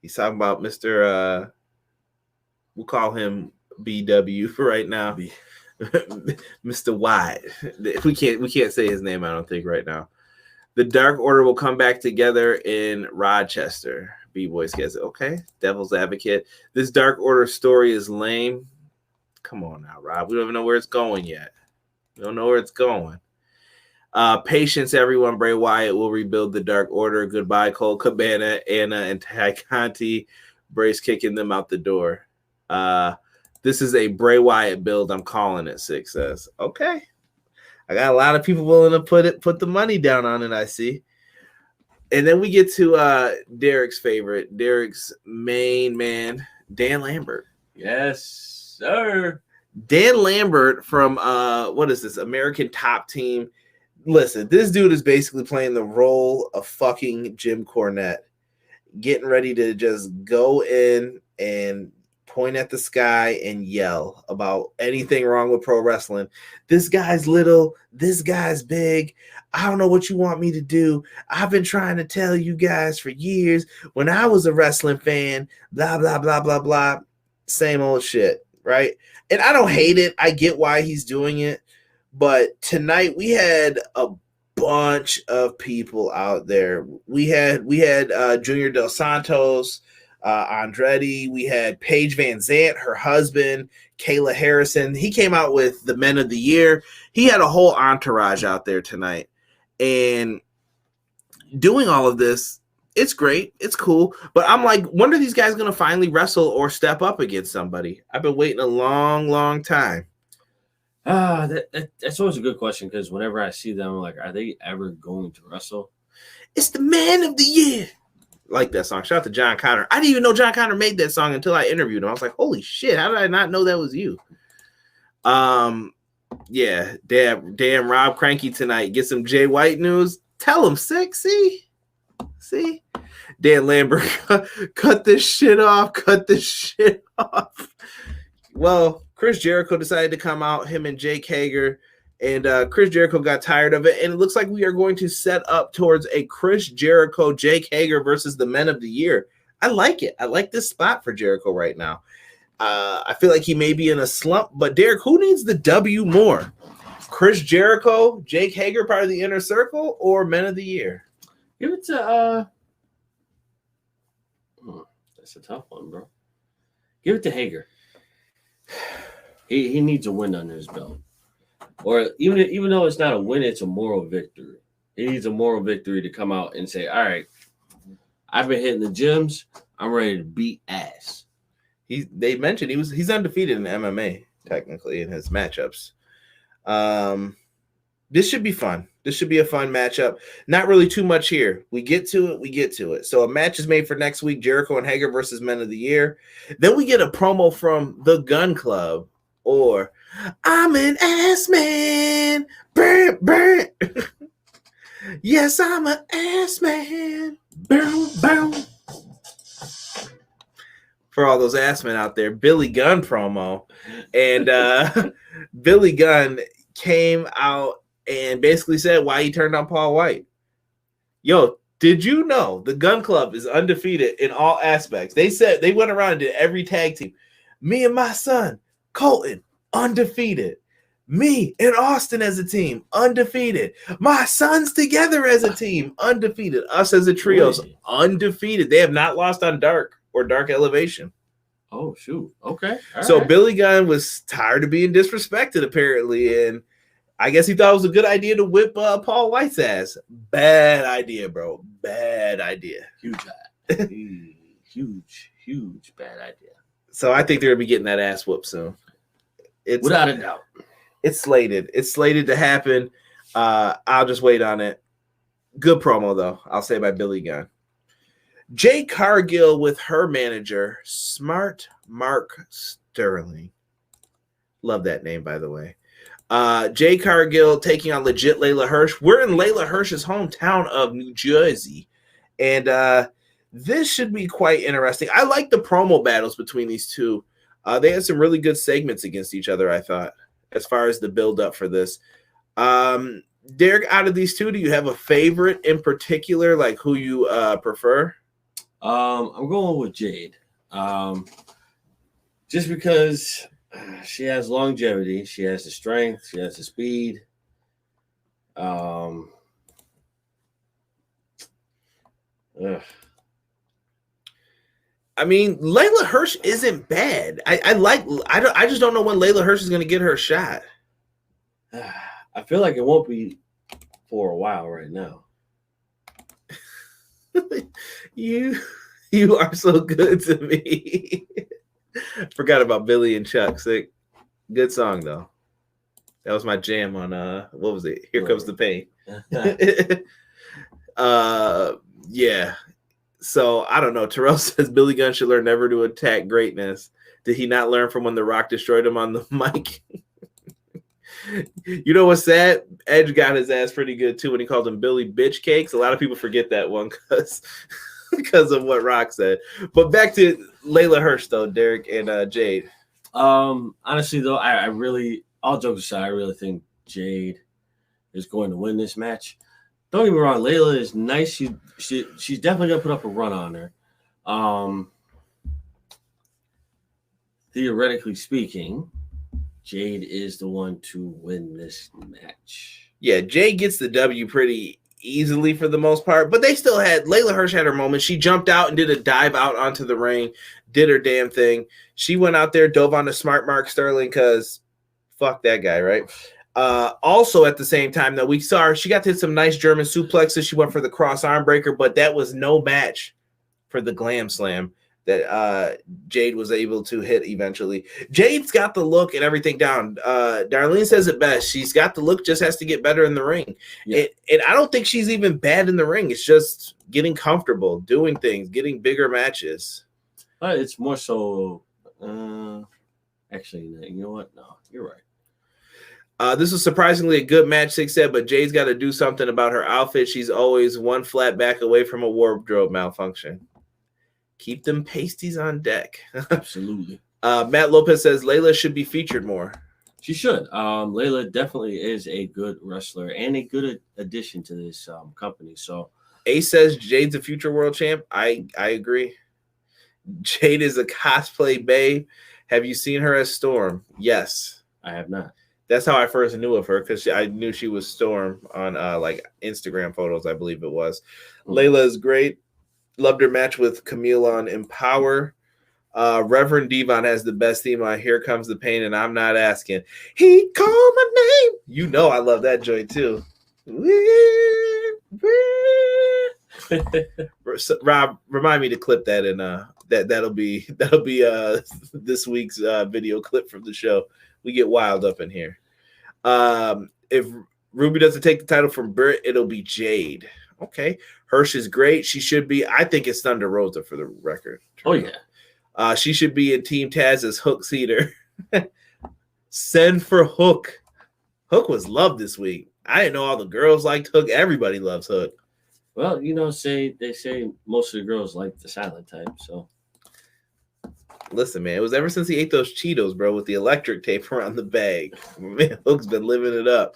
He's talking about Mr. We'll call him BW for right now. Mr. White. We can't say his name, I don't think, right now. The Dark Order will come back together in Rochester. B-Boys gets it. Okay. Devil's Advocate. This Dark Order story is lame. Come on now, Rob. We don't even know where it's going yet. We don't know where it's going. Patience, everyone. Bray Wyatt will rebuild the Dark Order. Goodbye, Cole Cabana, Anna, and Ty Conti. Bray's kicking them out the door. This is a Bray Wyatt build. I'm calling it, Six says. Okay. I got a lot of people willing to put the money down on it, I see. And then we get to Derek's favorite, Derek's main man, Dan Lambert. Yes, sir. Dan Lambert from, what is this, American Top Team. Listen, this dude is basically playing the role of fucking Jim Cornette, getting ready to just go in and point at the sky and yell about anything wrong with pro wrestling. This guy's little, this guy's big. I don't know what you want me to do. I've been trying to tell you guys for years when I was a wrestling fan, blah, blah, blah, blah, blah. Same old shit, right? And I don't hate it. I get why he's doing it. But tonight we had a bunch of people out there. We had Junior Dos Santos, Andretti. We had Paige Van Zant, her husband, Kayla Harrison. He came out with the Men of the Year. He had a whole entourage out there tonight. And doing all of this, It's great. It's cool. But I'm like, when are these guys going to finally wrestle or step up against somebody? I've been waiting a long, long time. That's always a good question because whenever I see them, I'm like, are they ever going to wrestle? It's the man of the year. Like that song. Shout out to John Connor. I didn't even know John Connor made that song until I interviewed him. I was like, holy shit, how did I not know that was you? Yeah, damn Rob Cranky tonight. Get some Jay White news. Tell him, sexy. See? Dan Lambert, cut this shit off. Well, Chris Jericho decided to come out, him and Jake Hager, and Chris Jericho got tired of it, and it looks like we are going to set up towards a Chris Jericho, Jake Hager versus the Men of the Year. I like it. I like this spot for Jericho right now. I feel like he may be in a slump, but Derek, who needs the W more? Chris Jericho, Jake Hager, part of the Inner Circle, or Men of the Year? Give it to that's a tough one, bro. Give it to Hager. He needs a win under his belt. Or even though it's not a win, it's a moral victory. He needs a moral victory to come out and say, all right, I've been hitting the gyms. I'm ready to beat ass. They mentioned he's undefeated in MMA, technically, in his matchups. This should be fun. This should be a fun matchup. Not really too much here. We get to it. So a match is made for next week, Jericho and Hager versus Men of the Year. Then we get a promo from the Gun Club, or I'm an ass man. Burn, burn. Yes, I'm an ass man. Boom, boom. For all those ass men out there, Billy Gunn promo. And Billy Gunn came out and basically said why he turned on Paul White. Yo, did you know the Gun Club is undefeated in all aspects? They said they went around and did every tag team. Me and my son, Colton, undefeated. Me and Austin as a team, undefeated. My sons together as a team, undefeated. Us as a trios, undefeated. They have not lost on Dark or Dark Elevation. Oh, shoot. Okay. So Billy Gunn was tired of being disrespected, apparently, and I guess he thought it was a good idea to whip Paul White's ass. Bad idea, bro. Bad idea. Huge bad idea. So I think they're going to be getting that ass whooped soon. Without a doubt. It's slated. It's slated to happen. I'll just wait on it. Good promo, though, I'll say, by Billy Gunn. Jay Cargill with her manager, Smart Mark Sterling. Love that name, by the way. Jay Cargill taking on legit Leyla Hirsch. We're in Leyla Hirsch's hometown of New Jersey. And this should be quite interesting. I like the promo battles between these two. They had some really good segments against each other, I thought, as far as the build-up for this. Derek, out of these two, do you have a favorite in particular, like who you prefer? I'm going with Jade. Just because she has longevity, she has the strength, she has the speed. I mean, Leyla Hirsch isn't bad. I just don't know when Leyla Hirsch is going to get her shot. I feel like it won't be for a while right now. You are so good to me. Forgot about Billy and Chuck. Sick. Good song though. That was my jam on what was it? Here Comes the Pain. Yeah. So I don't know. Terrell says Billy Gunn should learn never to attack greatness. Did he not learn from when The Rock destroyed him on the mic? You know what's sad? Edge got his ass pretty good too when he called him Billy Bitch Cakes. A lot of people forget that one because of what Rock said. But back to Leyla Hirsch though, Derek and Jade. Honestly though, I really, all jokes aside, I really think Jade is going to win this match. Don't get me wrong, Leyla is nice. She's definitely gonna put up a run on her. Theoretically speaking, Jade is the one to win this match. Yeah, Jade gets the W pretty easily for the most part, but they still had Leyla Hirsch had her moment. She jumped out and did a dive out onto the ring, did her damn thing. She went out there, dove on the Smart Mark Sterling because fuck that guy, right? Also, at the same time, though, we saw her. She got to hit some nice German suplexes. She went for the cross arm breaker, but that was no match for the glam slam that Jade was able to hit eventually. Jade's got the look and everything down. Darlene says it best. She's got the look, just has to get better in the ring. Yeah. And I don't think she's even bad in the ring. It's just getting comfortable, doing things, getting bigger matches. It's more so. Actually, you know what? No, you're right. This was surprisingly a good match, 6 said, but Jade's got to do something about her outfit. She's always one flat back away from a wardrobe malfunction. Keep them pasties on deck. Absolutely. Matt Lopez says Leyla should be featured more. She should. Leyla definitely is a good wrestler and a good addition to this company. So Ace says Jade's a future world champ. I agree. Jade is a cosplay babe. Have you seen her as Storm? Yes. I have not. That's how I first knew of her, because I knew she was Storm on like Instagram photos, I believe it was. Leyla is great. Loved her match with Camille on Empower. Reverend Devon has the best theme on Here Comes the Pain, and I'm not asking. He called my name. You know I love that joint too. Rob, remind me to clip that, and that'll be this week's video clip from the show. We get wild up in here. If Ruby doesn't take the title from Britt, it'll be Jade. Okay. Hirsch is great. She should be. I think it's Thunder Rosa for the record. Oh, yeah. She should be in Team Taz as Hook Cedar. Send for Hook. Hook was loved this week. I didn't know all the girls liked Hook. Everybody loves Hook. Well, they say most of the girls like the silent type, so. Listen, man, it was ever since he ate those Cheetos, bro, with the electric tape around the bag. Man, Hook's been living it up.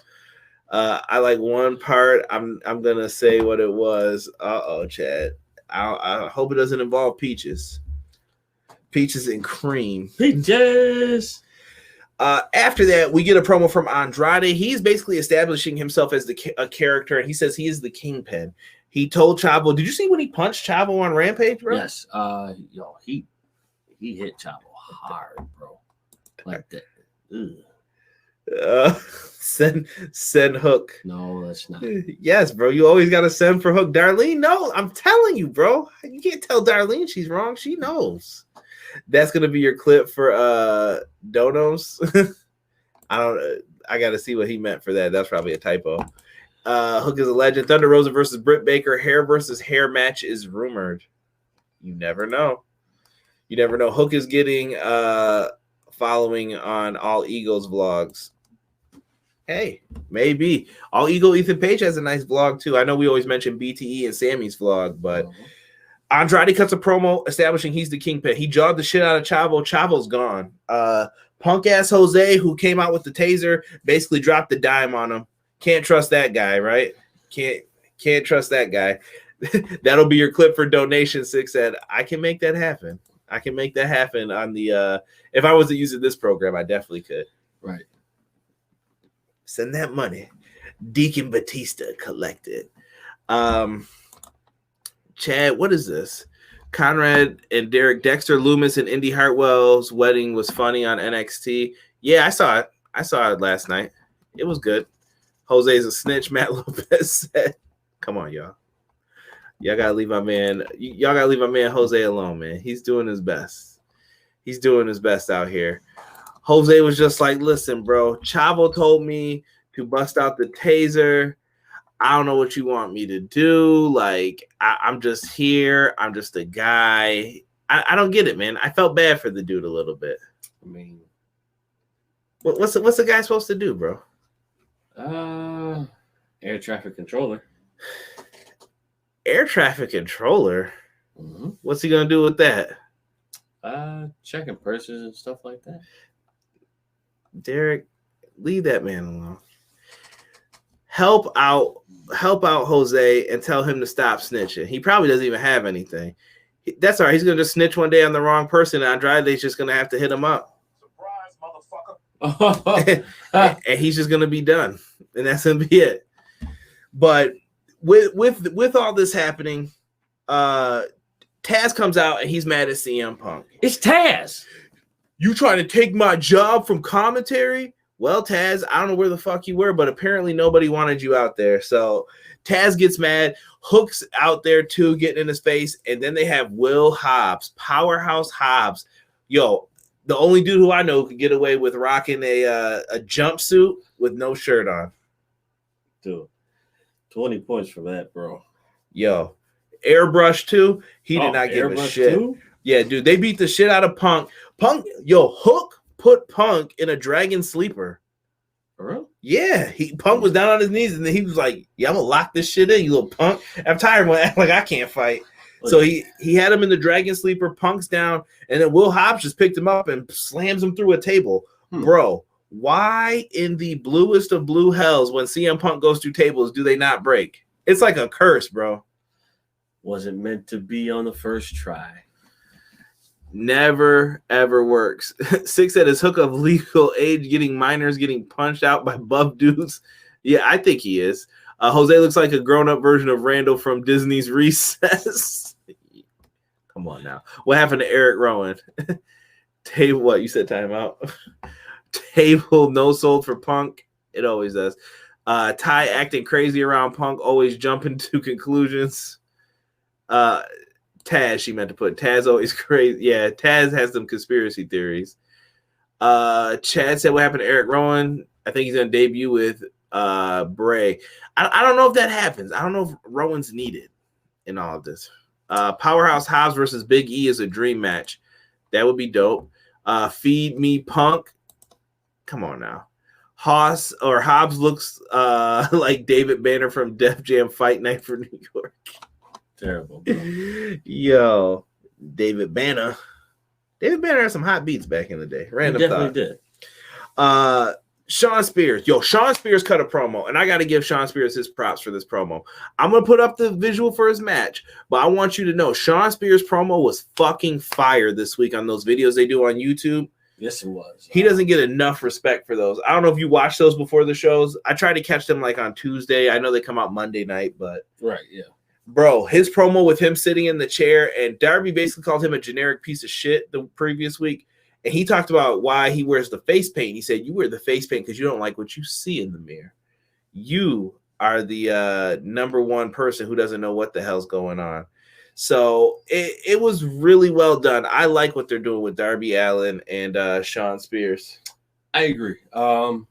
I like one part. I'm gonna say what it was. Chad. I hope it doesn't involve peaches. Peaches and cream. Peaches. After that, we get a promo from Andrade. He's basically establishing himself as a character, and he says he is the kingpin. He told Chavo. Did you see when he punched Chavo on Rampage, bro? Yes. He hit Chavo hard, bro. Like that. Ugh. Send Hook. No, that's not. Yes, bro. You always got to send for Hook. Darlene, no, I'm telling you, bro. You can't tell Darlene she's wrong. She knows. That's gonna be your clip for Donos. I got to see what he meant for that. That's probably a typo. Hook is a legend. Thunder Rosa versus Britt Baker. Hair versus hair match is rumored. You never know. You never know. Hook is getting following on All Eagles vlogs. Hey, maybe. All Eagle Ethan Page has a nice vlog too. I know we always mention BTE and Sammy's vlog, but Andrade cuts a promo establishing he's the kingpin. He jawed the shit out of Chavo. Chavo's gone. Punk ass Jose, who came out with the taser, basically dropped the dime on him. Can't trust that guy, right? Can't trust that guy. That'll be your clip for donation 6 said. I can make that happen. I can make that happen on the if I wasn't using this program, I definitely could. Right. Send that money. Deacon Batista collected. Chad, what is this? Conrad and Derek Dexter Loomis and Indy Hartwell's wedding was funny on NXT. Yeah, I saw it. I saw it last night. It was good. Jose's a snitch, Matt Lopez said. Come on, y'all. Y'all gotta leave my man. Y'all gotta leave my man Jose alone, man. He's doing his best. He's doing his best out here. Jose was just like, listen, bro. Chavo told me to bust out the taser. I don't know what you want me to do. Like, I'm just here. I'm just a guy. I don't get it, man. I felt bad for the dude a little bit. I mean, what's the guy supposed to do, bro? Air traffic controller. Air traffic controller? Mm-hmm. What's he gonna do with that? Checking purses and stuff like that. Derek, leave that man alone. Help out Jose and tell him to stop snitching. He probably doesn't even have anything. That's all right. He's gonna just snitch one day on the wrong person, and Andrade's just gonna have to hit him up. Surprise, motherfucker! And he's just gonna be done, and that's gonna be it. But with all this happening, Taz comes out and he's mad at CM Punk. It's Taz. You trying to take my job from commentary? well, Taz, I don't know where the fuck you were, but apparently nobody wanted you out there. So Taz gets mad. Hook's out there too, getting in his face. And then they have Will Hobbs, Powerhouse Hobbs. Yo, the only dude who I know could get away with rocking a jumpsuit with no shirt on. Dude, 20 points for that, bro. Yo, airbrush too. He did not give a shit. Too? Yeah, dude, they beat the shit out of Punk. Hook put Punk in a dragon sleeper. For real? Yeah, Punk was down on his knees, and then he was like, "Yeah, I'm gonna lock this shit in, you little punk." I'm tired of acting like I can't fight. So he had him in the dragon sleeper. Punk's down, and then Will Hobbs just picked him up and slams him through a table. Bro, why in the bluest of blue hells when CM Punk goes through tables do they not break? It's like a curse, bro. Wasn't meant to be on the first try. Never, ever works. Six said his Hook of legal age minors getting punched out by buff dudes. Yeah, I think he is. Jose looks like a grown-up version of Randall from Disney's Recess. Come on now. What happened to Eric Rowan? Table, what? You said timeout? Table no sold for Punk. It always does. Ty acting crazy around Punk, always jumping to conclusions. Taz, she meant to put. Taz always crazy. Yeah, Taz has some conspiracy theories. Chad said what happened to Eric Rowan. I think he's going to debut with Bray. I don't know if that happens. I don't know if Rowan's needed in all of this. Powerhouse Hobbs versus Big E is a dream match. That would be dope. Feed me Punk. Come on now. Hobbs looks like David Banner from Def Jam Fight Night for New York. Terrible. Yo, David Banner. David Banner had some hot beats back in the day. Random thought. Definitely did. Shawn Spears. Yo, Shawn Spears cut a promo, and I got to give Shawn Spears his props for this promo. I'm going to put up the visual for his match, but I want you to know Shawn Spears' promo was fucking fire this week on those videos they do on YouTube. Yes, it was. He doesn't get enough respect for those. I don't know if you watch those before the shows. I try to catch them like on Tuesday. I know they come out Monday night, but right, yeah. Bro, his promo with him sitting in the chair, and Darby basically called him a generic piece of shit the previous week. And he talked about why he wears the face paint. He said, you wear the face paint because you don't like what you see in the mirror. You are the number one person who doesn't know what the hell's going on. So it was really well done. I like what they're doing with Darby Allin and Shawn Spears. I agree. I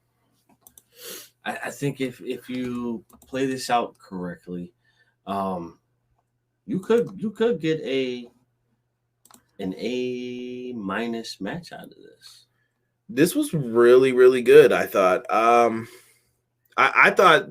think if you play this out correctly, you could get an A- match out of this. This was really, really good, I thought. I thought,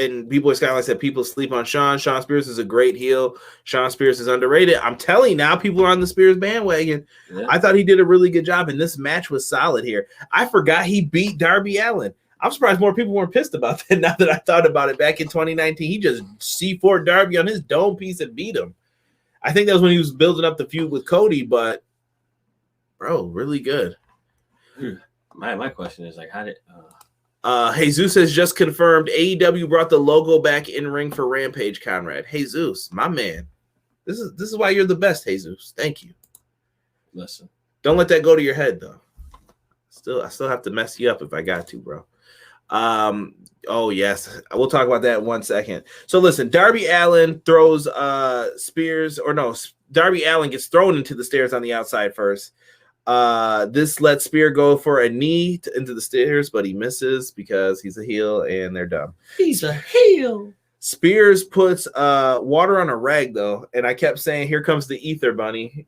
and B-Boy Skyline said people sleep on Shawn. Shawn Spears is a great heel. Shawn Spears is underrated. I'm telling you now, people are on the Spears bandwagon. Yeah. I thought he did a really good job, and this match was solid here. I forgot he beat Darby Allin. I'm surprised more people weren't pissed about that now that I thought about it. Back in 2019, he just C4 Darby on his dome piece and beat him. I think that was when he was building up the feud with Cody, but, bro, really good. My question is, like, how did... Jesus has just confirmed AEW brought the logo back in ring for Rampage, Conrad. Jesus, my man. This is why you're the best, Jesus. Thank you. Listen. Don't let that go to your head, though. I still have to mess you up if I got to, bro. Oh, yes. We'll talk about that in 1 second. So, listen, Darby Allin throws Spears, or no, Darby Allin gets thrown into the stairs on the outside first. This lets Spear go for a knee into the stairs, but he misses because he's a heel and they're dumb. He's a heel. Spears puts water on a rag, though, and I kept saying, here comes the ether bunny.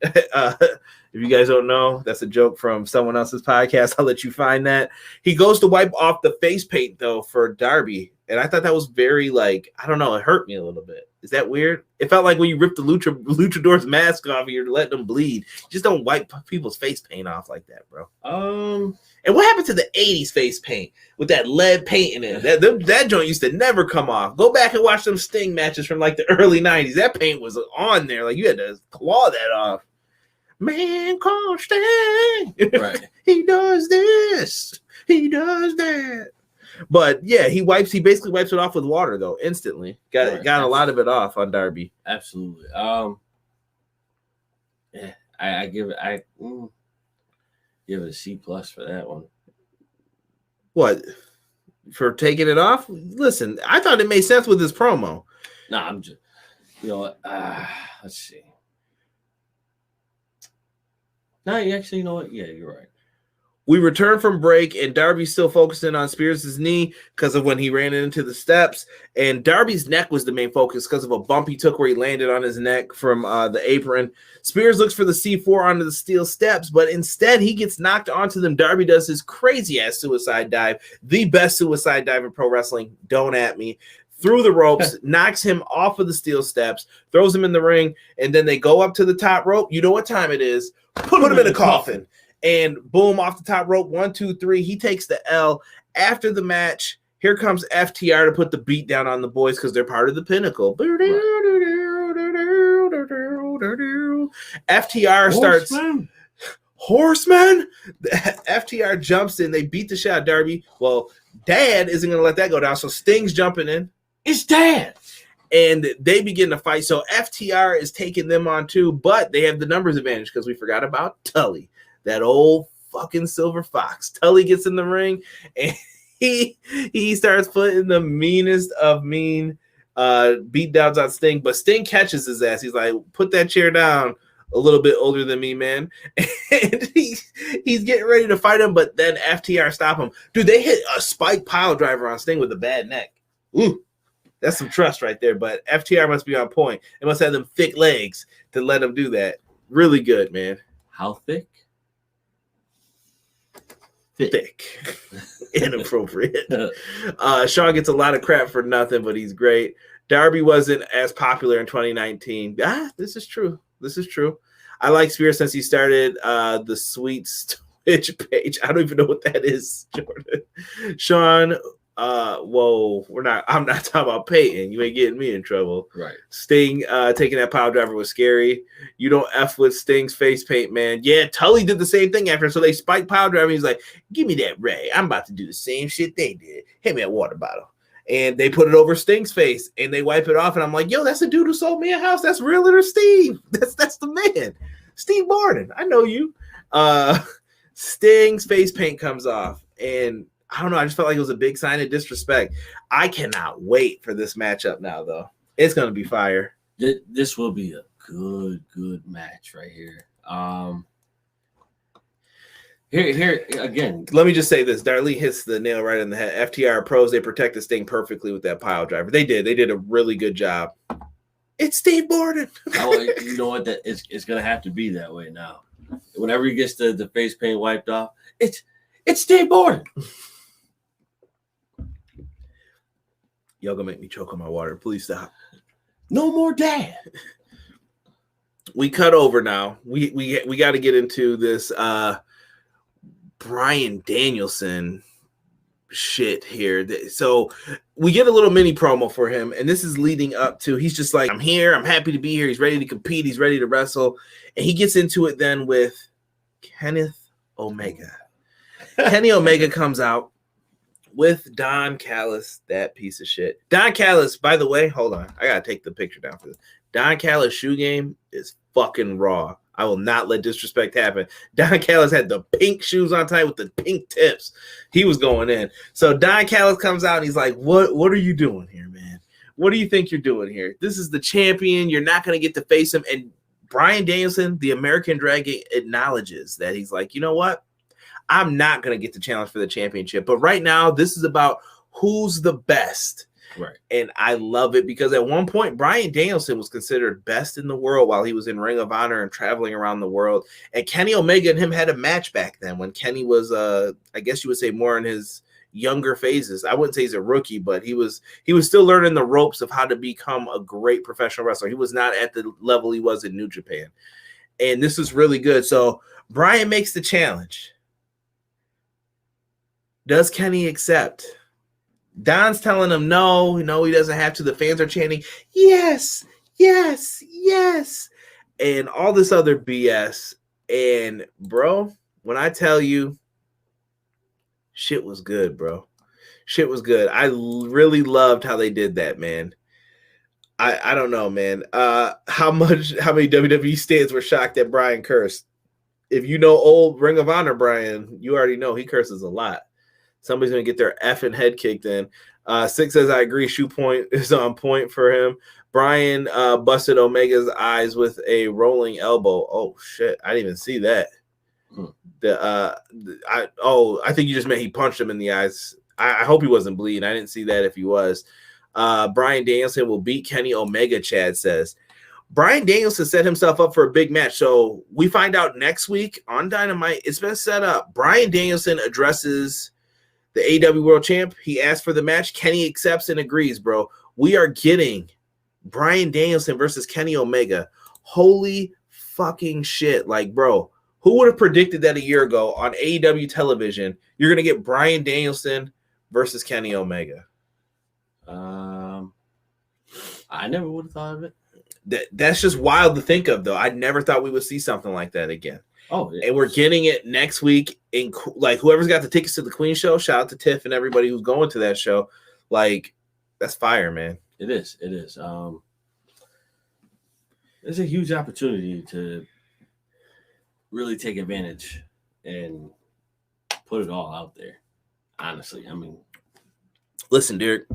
If you guys don't know, that's a joke from someone else's podcast. I'll let you find that. He goes to wipe off the face paint, though, for Darby, and I thought that was very, like, I don't know, it hurt me a little bit. Is that weird? It felt like when you rip the luchador's mask off and you're letting them bleed. Just don't wipe people's face paint off like that, bro. And what happened to the 80s face paint with that lead paint in it? That joint used to never come off. Go back and watch some Sting matches from like the early 90s. That paint was on there. Like you had to claw that off. Man called Sting. Right. He does this. He does that. But yeah, he basically wipes it off with water though, instantly. Got a lot of it off on Darby. Absolutely. Yeah, I give it a C+ for that one. What? For taking it off? Listen, I thought it made sense with his promo. Nah, I'm just, let's see. No, actually, you know what? Yeah, you're right. We return from break, and Darby's still focusing on Spears' knee because of when he ran into the steps. And Darby's neck was the main focus because of a bump he took where he landed on his neck from the apron. Spears looks for the C4 onto the steel steps, but instead he gets knocked onto them. Darby does his crazy-ass suicide dive, the best suicide dive in pro wrestling. Don't at me. Through the ropes, knocks him off of the steel steps, throws him in the ring, and then they go up to the top rope. You know what time it is. Put him in a coffin. And boom, off the top rope, 1, 2, 3. He takes the L. After the match, here comes FTR to put the beat down on the boys because they're part of the Pinnacle. FTR starts. Horseman. FTR jumps in. They beat the shit out of Darby. Well, Dad isn't going to let that go down, so Sting's jumping in. It's Dad. And they begin to fight. So FTR is taking them on too, but they have the numbers advantage because we forgot about Tully. That old fucking silver fox. Tully gets in the ring and he starts putting the meanest of mean beat downs on Sting, but Sting catches his ass. He's like, put that chair down, a little bit older than me, man. And he's getting ready to fight him, but then FTR stop him. Dude, they hit a spike pile driver on Sting with a bad neck. Ooh, that's some trust right there, but FTR must be on point. It must have them thick legs to let him do that. Really good, man. How thick? Thick. Inappropriate. Shawn gets a lot of crap for nothing, but he's great. Darby wasn't as popular in 2019. This is true. I like Spears since he started the Sweet Switch page. I don't even know what that is, Jordan. Shawn, I'm not talking about Peyton. You ain't getting me in trouble. Right. Sting taking that pile driver was scary. You don't F with Sting's face paint, man. Yeah, Tully did the same thing after. So they spiked pile driver. He's like, give me that Ray. I'm about to do the same shit they did. Hand me a water bottle. And they put it over Sting's face and they wipe it off. And I'm like, yo, that's the dude who sold me a house. That's Realtor Steve. That's the man. Steve Barton. I know you. Sting's face paint comes off. And I don't know. I just felt like it was a big sign of disrespect. I cannot wait for this matchup now, though. It's going to be fire. This will be a good match right here. Here again. Let me just say this. Darby hits the nail right in the head. FTR pros, they protected Sting perfectly with that pile driver. They did. They did a really good job. It's Steve Borden. You know what? It's going to have to be that way now. Whenever he gets the face paint wiped off, it's Steve Borden. Y'all gonna make me choke on my water. Please stop. No more Dad. We cut over now. We got to get into this Bryan Danielson shit here. So we get a little mini promo for him, and this is leading up to he's just like, I'm here, I'm happy to be here. He's ready to compete, he's ready to wrestle, and he gets into it then with Kenneth Omega. Kenny Omega comes out with Don Callis, that piece of shit. Don Callis, by the way, hold on. I got to take the picture down for this. Don Callis' shoe game is fucking raw. I will not let disrespect happen. Don Callis had the pink shoes on tight with the pink tips. He was going in. So Don Callis comes out and he's like, what are you doing here, man? What do you think you're doing here? This is the champion. You're not going to get to face him. And Bryan Danielson, the American Dragon, acknowledges that. He's like, you know what? I'm not going to get the challenge for the championship. But right now, this is about who's the best. Right. And I love it because at one point, Bryan Danielson was considered best in the world while he was in Ring of Honor and traveling around the world. And Kenny Omega and him had a match back then when Kenny was, I guess you would say, more in his younger phases. I wouldn't say he's a rookie, but he was still learning the ropes of how to become a great professional wrestler. He was not at the level he was in New Japan. And this is really good. So Bryan makes the challenge. Does Kenny accept? Don's telling him no, he doesn't have to. The fans are chanting, yes, yes, yes, and all this other BS. And, bro, when I tell you, shit was good, bro. Shit was good. I really loved how they did that, man. I don't know, man. How many WWE stands were shocked that Bryan cursed? If you know old Ring of Honor Bryan, you already know he curses a lot. Somebody's going to get their effing head kicked in. Six says, I agree. Shoe point is on point for him. Bryan busted Omega's eyes with a rolling elbow. Oh, shit. I didn't even see that. I think you just meant he punched him in the eyes. I hope he wasn't bleeding. I didn't see that if he was. Bryan Danielson will beat Kenny Omega, Chad says. Bryan Danielson set himself up for a big match. So we find out next week on Dynamite. It's been set up. Bryan Danielson addresses the AEW World Champ. He asked for the match. Kenny accepts and agrees, bro. We are getting Bryan Danielson versus Kenny Omega. Holy fucking shit. Like, bro, who would have predicted that a year ago on AEW television? You're going to get Bryan Danielson versus Kenny Omega. I never would have thought of it. That's just wild to think of, though. I never thought we would see something like that again. Oh, yeah. And we're getting it next week. In like, whoever's got the tickets to the Queen show, shout out to Tiff and everybody who's going to that show. Like, that's fire, man. It is. It's a huge opportunity to really take advantage and put it all out there. Honestly, I mean, listen, Derek,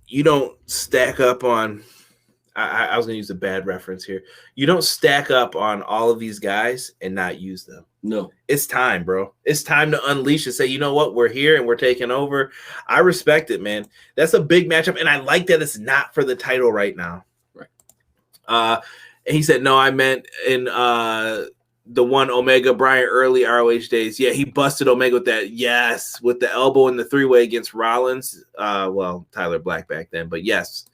you don't stack up on. I was going to use a bad reference here. You don't stack up on all of these guys and not use them. No. It's time, bro. It's time to unleash and say, you know what? We're here and we're taking over. I respect it, man. That's a big matchup, and I like that it's not for the title right now. Right. And he said, no, I meant in the one Omega Bryan early ROH days. Yeah, he busted Omega with that. Yes, with the elbow in the three-way against Rollins. Well, Tyler Black back then, but yes,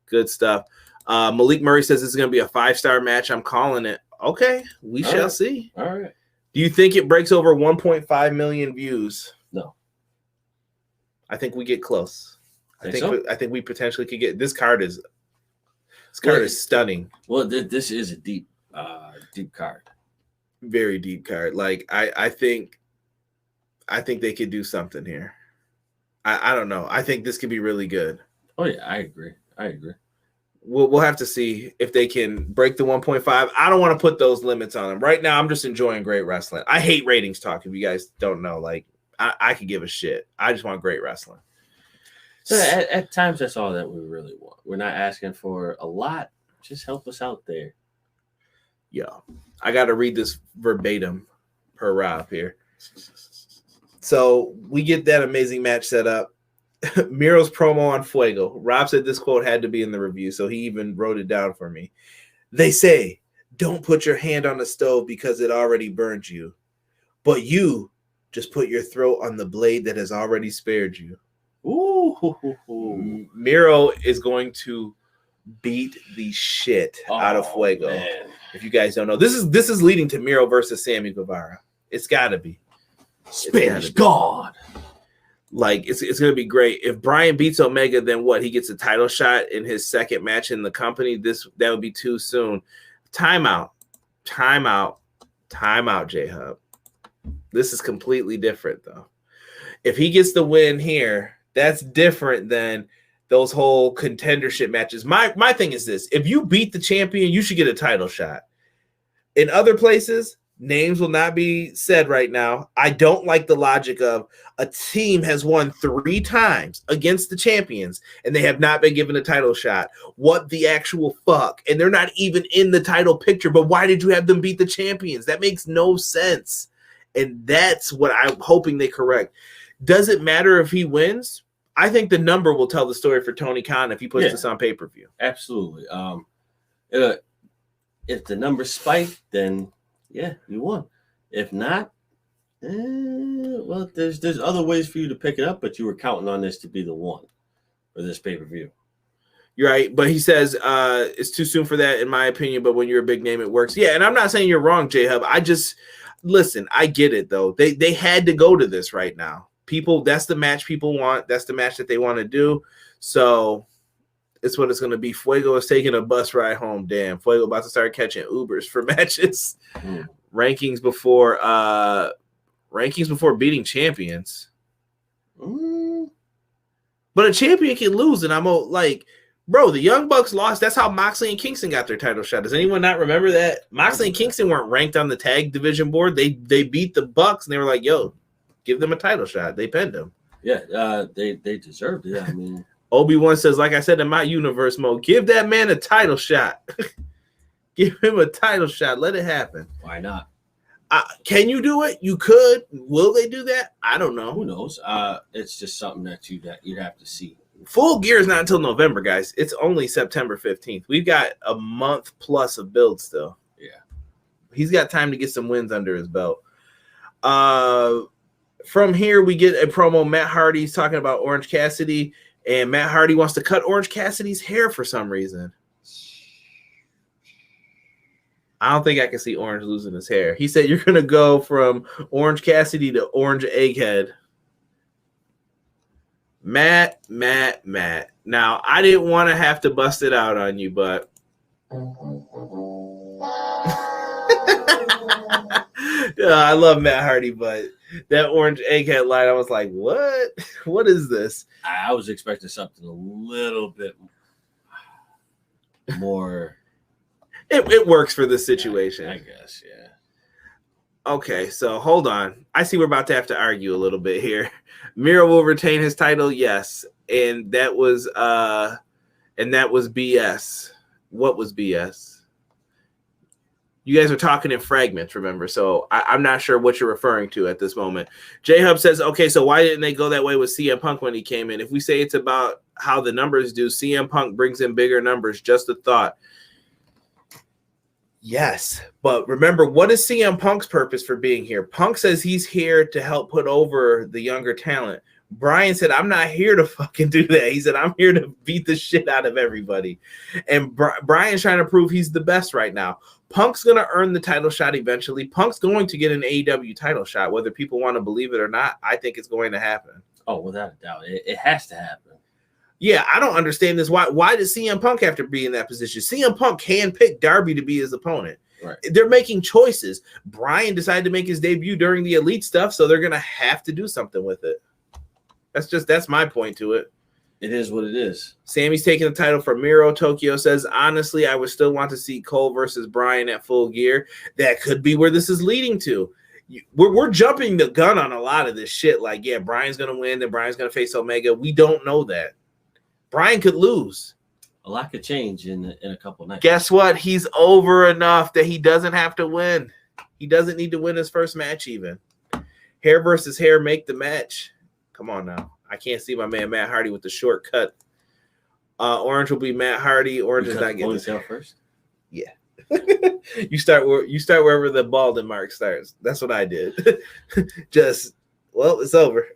good stuff. Malik Murray says this is going to be a 5-star match. I'm calling it. Okay, we shall see. All right. Do you think it breaks over 1.5 million views? No. I think we get close. I think we potentially could get this card is stunning. Well, this is a deep card. Very deep card. Like I think they could do something here. I don't know. I think this could be really good. Oh yeah, I agree. We'll have to see if they can break the 1.5. I don't want to put those limits on them. Right now, I'm just enjoying great wrestling. I hate ratings talk, if you guys don't know. Like, I could give a shit. I just want great wrestling. So at times, that's all that we really want. We're not asking for a lot. Just help us out there. Yeah. I got to read this verbatim per Rob here. So we get that amazing match set up. Miro's promo on Fuego. Rob said this quote had to be in the review, so he even wrote it down for me. They say, don't put your hand on the stove because it already burned you, but you just put your throat on the blade that has already spared you. Ooh. Miro is going to beat the shit out of Fuego. Man. If you guys don't know, this is leading to Miro versus Sammy Guevara. It's got to be. Spanish God. Like, it's going to be great. If Bryan beats Omega, then what? He gets a title shot in his second match in the company. That would be too soon. Timeout, J-Hub. This is completely different, though. If he gets the win here, that's different than those whole contendership matches. My thing is this. If you beat the champion, you should get a title shot. In other places, names will not be said right now. I don't like the logic of a team has won 3 times against the champions and they have not been given a title shot. What the actual fuck? And they're not even in the title picture, but why did you have them beat the champions? That makes no sense. And that's what I'm hoping they correct. Does it matter if he wins? I think the number will tell the story for Tony Khan if he puts this on pay-per-view. Absolutely. If the numbers spike, then yeah, you won. If not, well, there's other ways for you to pick it up, but you were counting on this to be the one for this pay-per-view. You're right, but he says it's too soon for that, in my opinion, but when you're a big name, it works. Yeah, and I'm not saying you're wrong, J-Hub. Listen, I get it, though. They had to go to this right now. People, that's the match people want. That's the match that they want to do. So it's what it's going to be. Fuego is taking a bus ride home. Damn, Fuego about to start catching Ubers for matches. Rankings before beating champions. But a champion can lose, and I'm like, bro, the Young Bucks lost. That's how Moxley and Kingston got their title shot. Does anyone not remember that? Moxley and Kingston weren't ranked on the tag division board. They beat the Bucks, and they were like, yo, give them a title shot. They pinned them. Yeah, they deserved it. I mean, Obi-Wan says, like I said in my universe mode, give that man a title shot. Give him a title shot. Let it happen. why not? Can you do it? You could. Will they do that? I don't know. Who knows? It's just something that you'd have to see. Full Gear is not until November, guys. It's only September 15th. We've got a month plus of build still. Yeah. He's got time to get some wins under his belt. From here, we get a promo. Matt Hardy's talking about Orange Cassidy, and Matt Hardy wants to cut Orange Cassidy's hair for some reason. I don't think I can see Orange losing his hair. He said you're going to go from Orange Cassidy to Orange Egghead. Matt. Now, I didn't want to have to bust it out on you, but I love Matt Hardy, but that Orange Egghead line, I was like, what? What is this? I was expecting something a little bit more. It works for this situation. I guess, yeah. Okay, so hold on. I see we're about to have to argue a little bit here. Miro will retain his title, yes. And that was BS. What was BS? You guys are talking in fragments, remember? So I'm not sure what you're referring to at this moment. J-Hub says, okay, so why didn't they go that way with CM Punk when he came in? If we say it's about how the numbers do, CM Punk brings in bigger numbers. Just a thought. Yes, but remember, what is CM Punk's purpose for being here? Punk says he's here to help put over the younger talent. Bryan said, I'm not here to fucking do that. He said, I'm here to beat the shit out of everybody. And Bryan's trying to prove he's the best right now. Punk's going to earn the title shot eventually. Punk's going to get an AEW title shot, whether people want to believe it or not. I think it's going to happen. Oh, without a doubt. It has to happen. Yeah, I don't understand this. Why does CM Punk have to be in that position? CM Punk handpicked Darby to be his opponent. Right. They're making choices. Bryan decided to make his debut during the Elite stuff, so they're going to have to do something with it. That's my point to it. It is what it is. Sammy's taking the title from Miro. Tokyo says, honestly, I would still want to see Cole versus Bryan at Full Gear. That could be where this is leading to. We're jumping the gun on a lot of this shit. Like, yeah, Bryan's going to win, then Bryan's going to face Omega. We don't know that. Bryan could lose. A lot could change in a couple nights. Guess what? He's over enough that he doesn't have to win. He doesn't need to win his first match even. Hair versus hair make the match. Come on now. I can't see my man Matt Hardy with the shortcut. Orange will be Matt Hardy. Orange is not getting this first. Yeah. You start wherever the balding mark starts. That's what I did. It's over.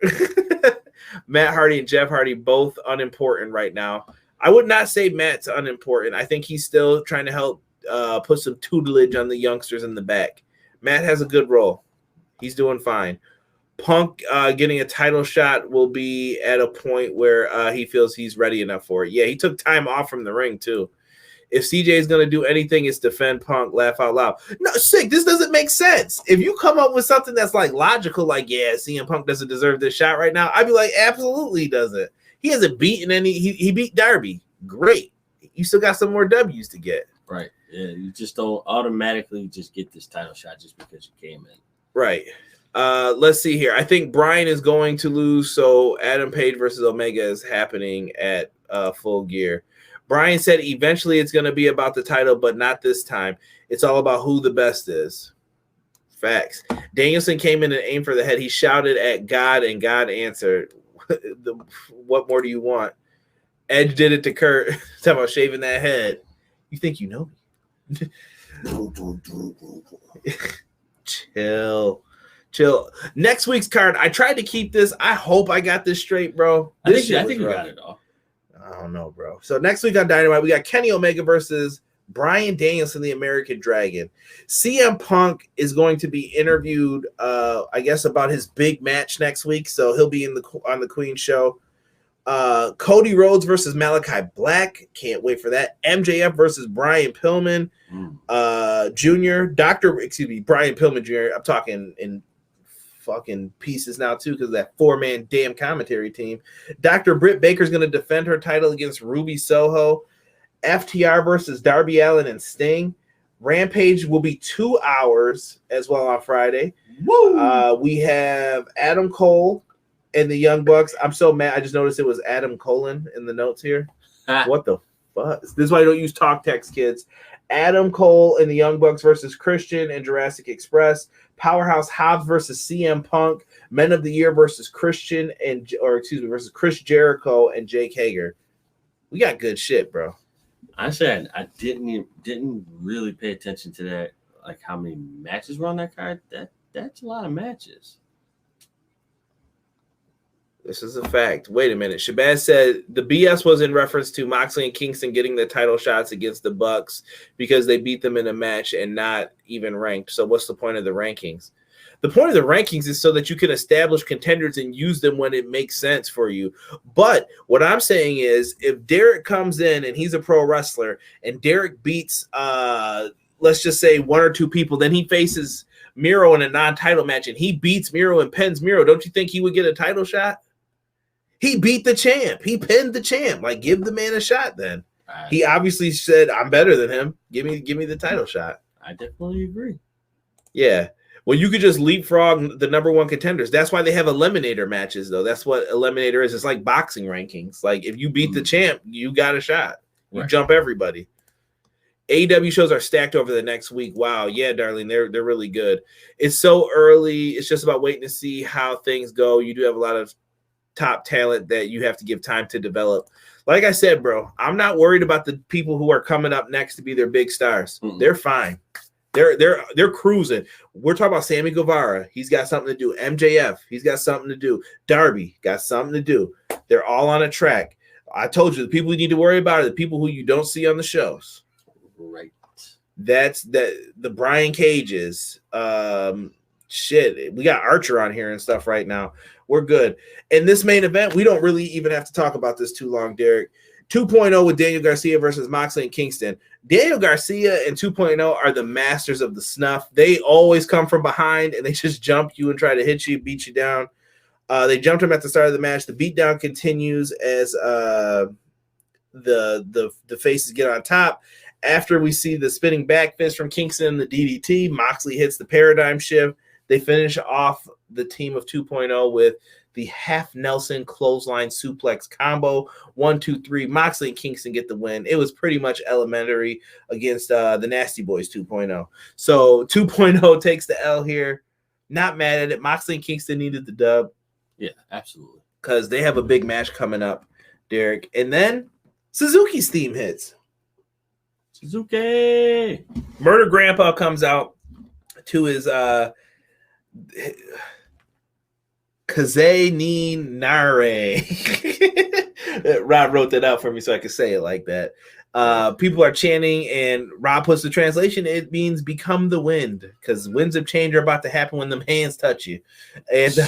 Matt Hardy and Jeff Hardy both unimportant right now. I would not say Matt's unimportant. I think he's still trying to help put some tutelage on the youngsters in the back. Matt has a good role. He's doing fine. Punk getting a title shot will be at a point where he feels he's ready enough for it. Yeah, he took time off from the ring too. If CJ is going to do anything, it's defend Punk, laugh out loud. No, sick. This doesn't make sense. If you come up with something that's like logical, like, yeah, CM Punk doesn't deserve this shot right now, I'd be like, absolutely he doesn't. He hasn't beaten any. He beat Darby. Great. You still got some more W's to get. Right. Yeah, you just don't automatically just get this title shot just because you came in. Right. Let's see here. I think Bryan is going to lose, so Adam Page versus Omega is happening at Full Gear. Bryan said eventually it's going to be about the title, but not this time. It's all about who the best is. Facts. Danielson came in and aimed for the head. He shouted at God, and God answered. What more do you want? Edge did it to Kurt. Talking about shaving that head. You think you know me? Chill. Next week's card, I tried to keep this. I hope I got this straight, bro. I think you got it all. I don't know, bro. So next week on Dynamite, we got Kenny Omega versus Bryan Danielson, the American Dragon. CM Punk is going to be interviewed, I guess, about his big match next week. So he'll be on the Queen show. Cody Rhodes versus Malachi Black. Can't wait for that. MJF versus Brian Pillman Jr. Brian Pillman Jr. I'm talking in fucking pieces now too because of that 4-man damn commentary team. Dr. Britt Baker's going to defend her title against Ruby Soho. FTR versus Darby Allin and Sting. Rampage will be 2 hours as well on Friday. Woo! We have Adam Cole and the Young Bucks. I'm so mad. I just noticed it was Adam Colon in the notes here. What the fuck? This is why I don't use talk text, kids. Adam Cole and the Young Bucks versus Christian and Jurassic Express. Powerhouse Hobbs versus CM Punk. Men of the Year versus Christian versus Chris Jericho and Jake Hager. We got good shit, bro. I said I didn't really pay attention to that, like how many matches were on that card. That's a lot of matches. This is a fact. Wait a minute. Shabazz said the BS was in reference to Moxley and Kingston getting the title shots against the Bucks because they beat them in a match and not even ranked. So what's the point of the rankings? The point of the rankings is so that you can establish contenders and use them when it makes sense for you. But what I'm saying is if Derek comes in and he's a pro wrestler and Derek beats, let's just say 1 or 2 people, then he faces Miro in a non-title match and he beats Miro and pins Miro, don't you think he would get a title shot? He beat the champ. He pinned the champ. Like, give the man a shot then. He obviously said, I'm better than him. Give me the title shot. I definitely agree. Yeah. Well, you could just leapfrog the number 1 contenders. That's why they have eliminator matches, though. That's what eliminator is. It's like boxing rankings. Like, if you beat the champ, you got a shot. You jump everybody. AEW shows are stacked over the next week. Wow. Yeah, darling. They're really good. It's so early. It's just about waiting to see how things go. You do have a lot of top talent that you have to give time to develop. Like I said, bro, I'm not worried about the people who are coming up next to be their big stars. They're fine. They're cruising. We're talking about Sammy Guevara. He's got something to do. MJF, he's got something to do. Darby got something to do. They're all on a track. I told you the people you need to worry about are the people who you don't see on the shows. Right. That's the Brian Cages. Shit. We got Archer on here and stuff right now. We're good. In this main event, we don't really even have to talk about this too long, Derek. 2.0 with Daniel Garcia versus Moxley and Kingston. Daniel Garcia and 2.0 are the masters of the snuff. They always come from behind and they just jump you and try to hit you, beat you down. They jumped him at the start of the match. The beatdown continues as the faces get on top. After we see the spinning back fist from Kingston and the DDT, Moxley hits the paradigm shift. They finish off the team of 2.0 with the half Nelson clothesline suplex combo. 1, 2, 3. Moxley and Kingston get the win. It was pretty much elementary against the Nasty Boys 2.0. So 2.0 takes the L here. Not mad at it. Moxley and Kingston needed the dub. Yeah, absolutely. Because they have a big match coming up, Derek. And then Suzuki's theme hits. Suzuki. Murder Grandpa comes out to his Kaze ni Nare. Rob wrote that out for me so I could say it like that. People are chanting, and Rob puts the translation. It means become the wind, because winds of change are about to happen when them hands touch you. And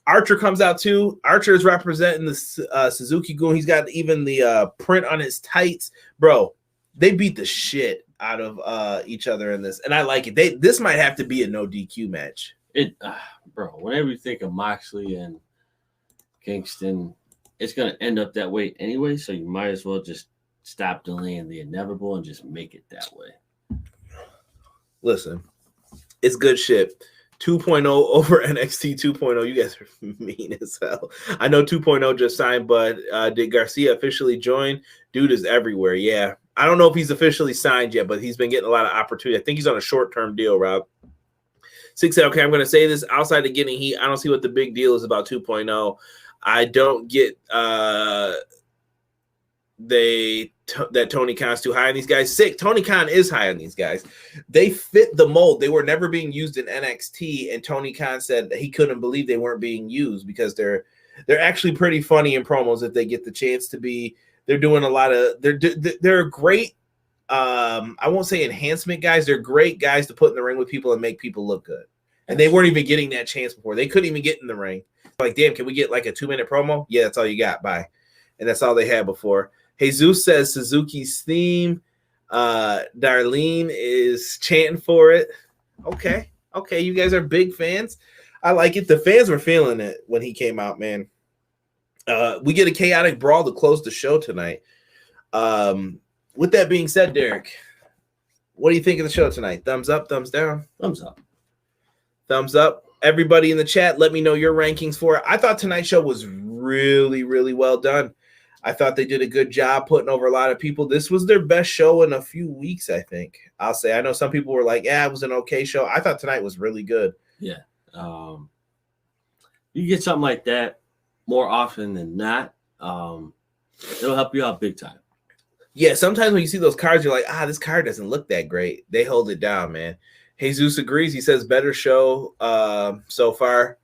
Archer comes out too. Archer is representing the Suzuki Goon. He's got even the print on his tights. Bro, they beat the shit out of each other in this, and I like it. This might have to be a no DQ match. Bro, whenever you think of Moxley and Kingston, it's going to end up that way anyway, so you might as well just stop delaying the inevitable and just make it that way. Listen, it's good shit. 2.0 over NXT 2.0. You guys are mean as hell. I know 2.0 just signed, but did Garcia officially join? Dude is everywhere. Yeah. I don't know if he's officially signed yet, but he's been getting a lot of opportunity. I think he's on a short-term deal, Rob. 6 said, okay, I'm going to say this. Outside of getting heat, I don't see what the big deal is about 2.0. I don't get that Tony Khan's too high on these guys. Sick. Tony Khan is high on these guys. They fit the mold. They were never being used in NXT, and Tony Khan said that he couldn't believe they weren't being used because they're actually pretty funny in promos if they get the chance to be. They're doing a lot of they're great. I won't say enhancement guys. They're great guys to put in the ring with people and make people look good. And they weren't even getting that chance before. They couldn't even get in the ring. Like, damn, can we get like a 2-minute promo? Yeah, that's all you got. Bye. And that's all they had before. Jesus says Suzuki's theme. Darlene is chanting for it. Okay. You guys are big fans. I like it. The fans were feeling it when he came out, man. We get a chaotic brawl to close the show tonight. With that being said, Derek, what do you think of the show tonight? Thumbs up, thumbs down? Thumbs up. Thumbs up. Everybody in the chat, let me know your rankings for it. I thought tonight's show was really, really well done. I thought they did a good job putting over a lot of people. This was their best show in a few weeks, I think. I'll say. I know some people were like, yeah, it was an okay show. I thought tonight was really good. Yeah. You get something like that more often than not, it'll help you out big time. Yeah, sometimes when you see those cards, you're like, this card doesn't look that great. They hold it down, man. Jesus agrees. He says better show so far.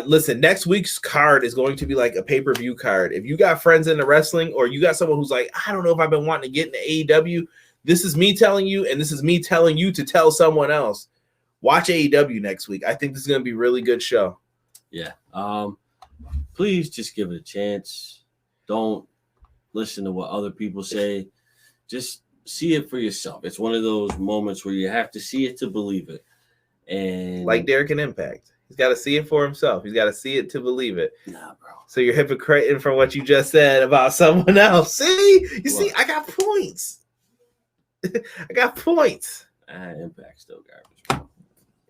Listen, next week's card is going to be like a pay-per-view card. If you got friends into wrestling or you got someone who's like, I don't know if I've been wanting to get into AEW, this is me telling you, and this is me telling you to tell someone else. Watch AEW next week. I think this is going to be a really good show. Yeah. Please just give it a chance. Don't listen to what other people say. Just see it for yourself. It's one of those moments where you have to see it to believe it. And like Derek and Impact. He's got to see it for himself. He's got to see it to believe it. Nah, bro. So you're hypocriting from what you just said about someone else. See? See, I got points. I got points. Impact still garbage, bro.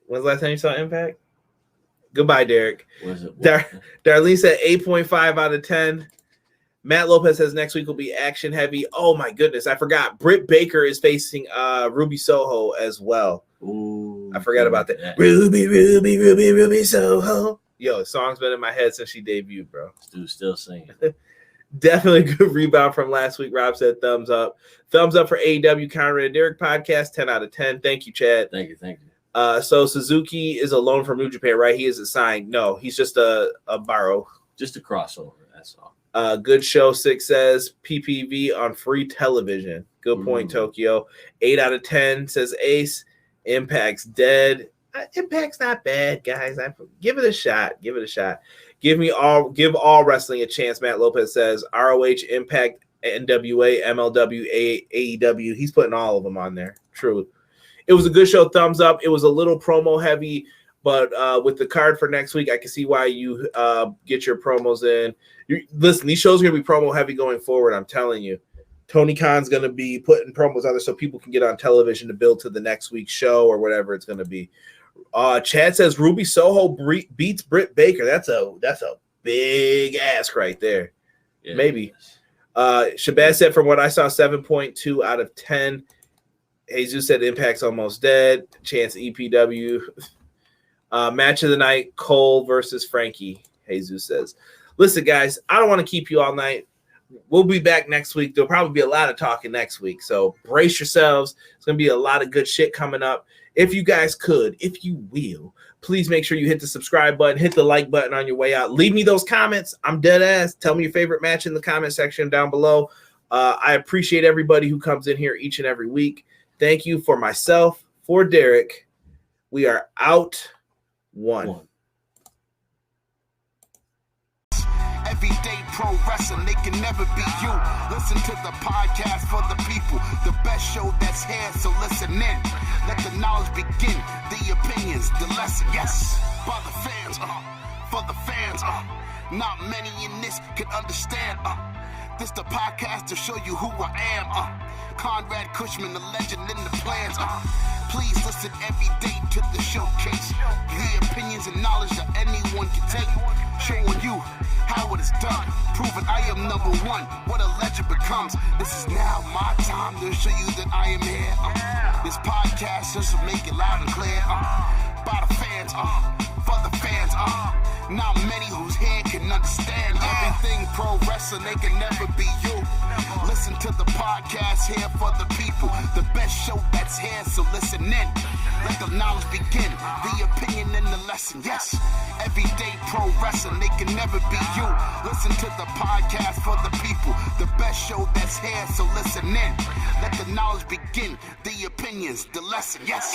When's the last time you saw Impact? Goodbye, Derek. What? Darlene said 8.5 out of 10. Matt Lopez says next week will be action heavy. Oh, my goodness. I forgot. Britt Baker is facing Ruby Soho as well. Ooh, I forgot about that. Yeah. Ruby Soho. Yo, the song's been in my head since she debuted, bro. Dude, still singing. Definitely a good rebound from last week. Rob said thumbs up. Thumbs up for AEW Conrad and Derek podcast. 10 out of 10. Thank you, Chad. Thank you. So Suzuki is a loan from New Japan, right? He isn't signed. No, he's just a borrow. Just a crossover. That's all. Good show, 6 says. PPV on free television. Good point, Tokyo. 8 out of 10 says Ace. Impact's dead. Impact's not bad, guys. Give it a shot. Give all wrestling a chance. Matt Lopez says ROH, Impact, NWA, MLW, AEW. He's putting all of them on there. True. It was a good show. Thumbs up. It was a little promo heavy, but with the card for next week, I can see why you get your promos in. Listen, these shows are going to be promo heavy going forward. I'm telling you. Tony Khan's going to be putting promos on there so people can get on television to build to the next week's show or whatever it's going to be. Chad says Ruby Soho beats Britt Baker. That's a big ask right there. Yeah, maybe. Shabazz said from what I saw, 7.2 out of 10. Jesus said Impact's almost dead. Chance EPW. Match of the night, Cole versus Frankie. Jesus says. Listen, guys, I don't want to keep you all night. We'll be back next week. There'll probably be a lot of talking next week. So brace yourselves. It's going to be a lot of good shit coming up. If you guys could, if you will, please make sure you hit the subscribe button, hit the like button on your way out. Leave me those comments. I'm dead ass. Tell me your favorite match in the comment section down below. I appreciate everybody who comes in here each and every week. Thank you for myself, for Derek. We are out. One. Everyday pro wrestling, they can never be you. Listen to the podcast for the people, the best show that's here, so listen in. Let the knowledge begin, the opinions, the lesson, yes. By the fans, for the fans, not many in this can understand, this the podcast to show you who I am, Conrad Cushman, the legend in the plans, please listen every day to the showcase, the opinions and knowledge that anyone can take, showing you how it is done, proving I am number one, what a legend becomes. This is now my time to show you that I am here. This podcast just to make it loud and clear. By the fans, for the fans, not many who's here can understand everything pro wrestling, they can never be you. Listen to the podcast here for the people, the best show that's here, so listen in. Let the knowledge begin, the opinion and the lesson, yes. Everyday pro wrestling, they can never be you. Listen to the podcast for the people, the best show that's here, so listen in. Let the knowledge begin, the opinions, the lesson, yes.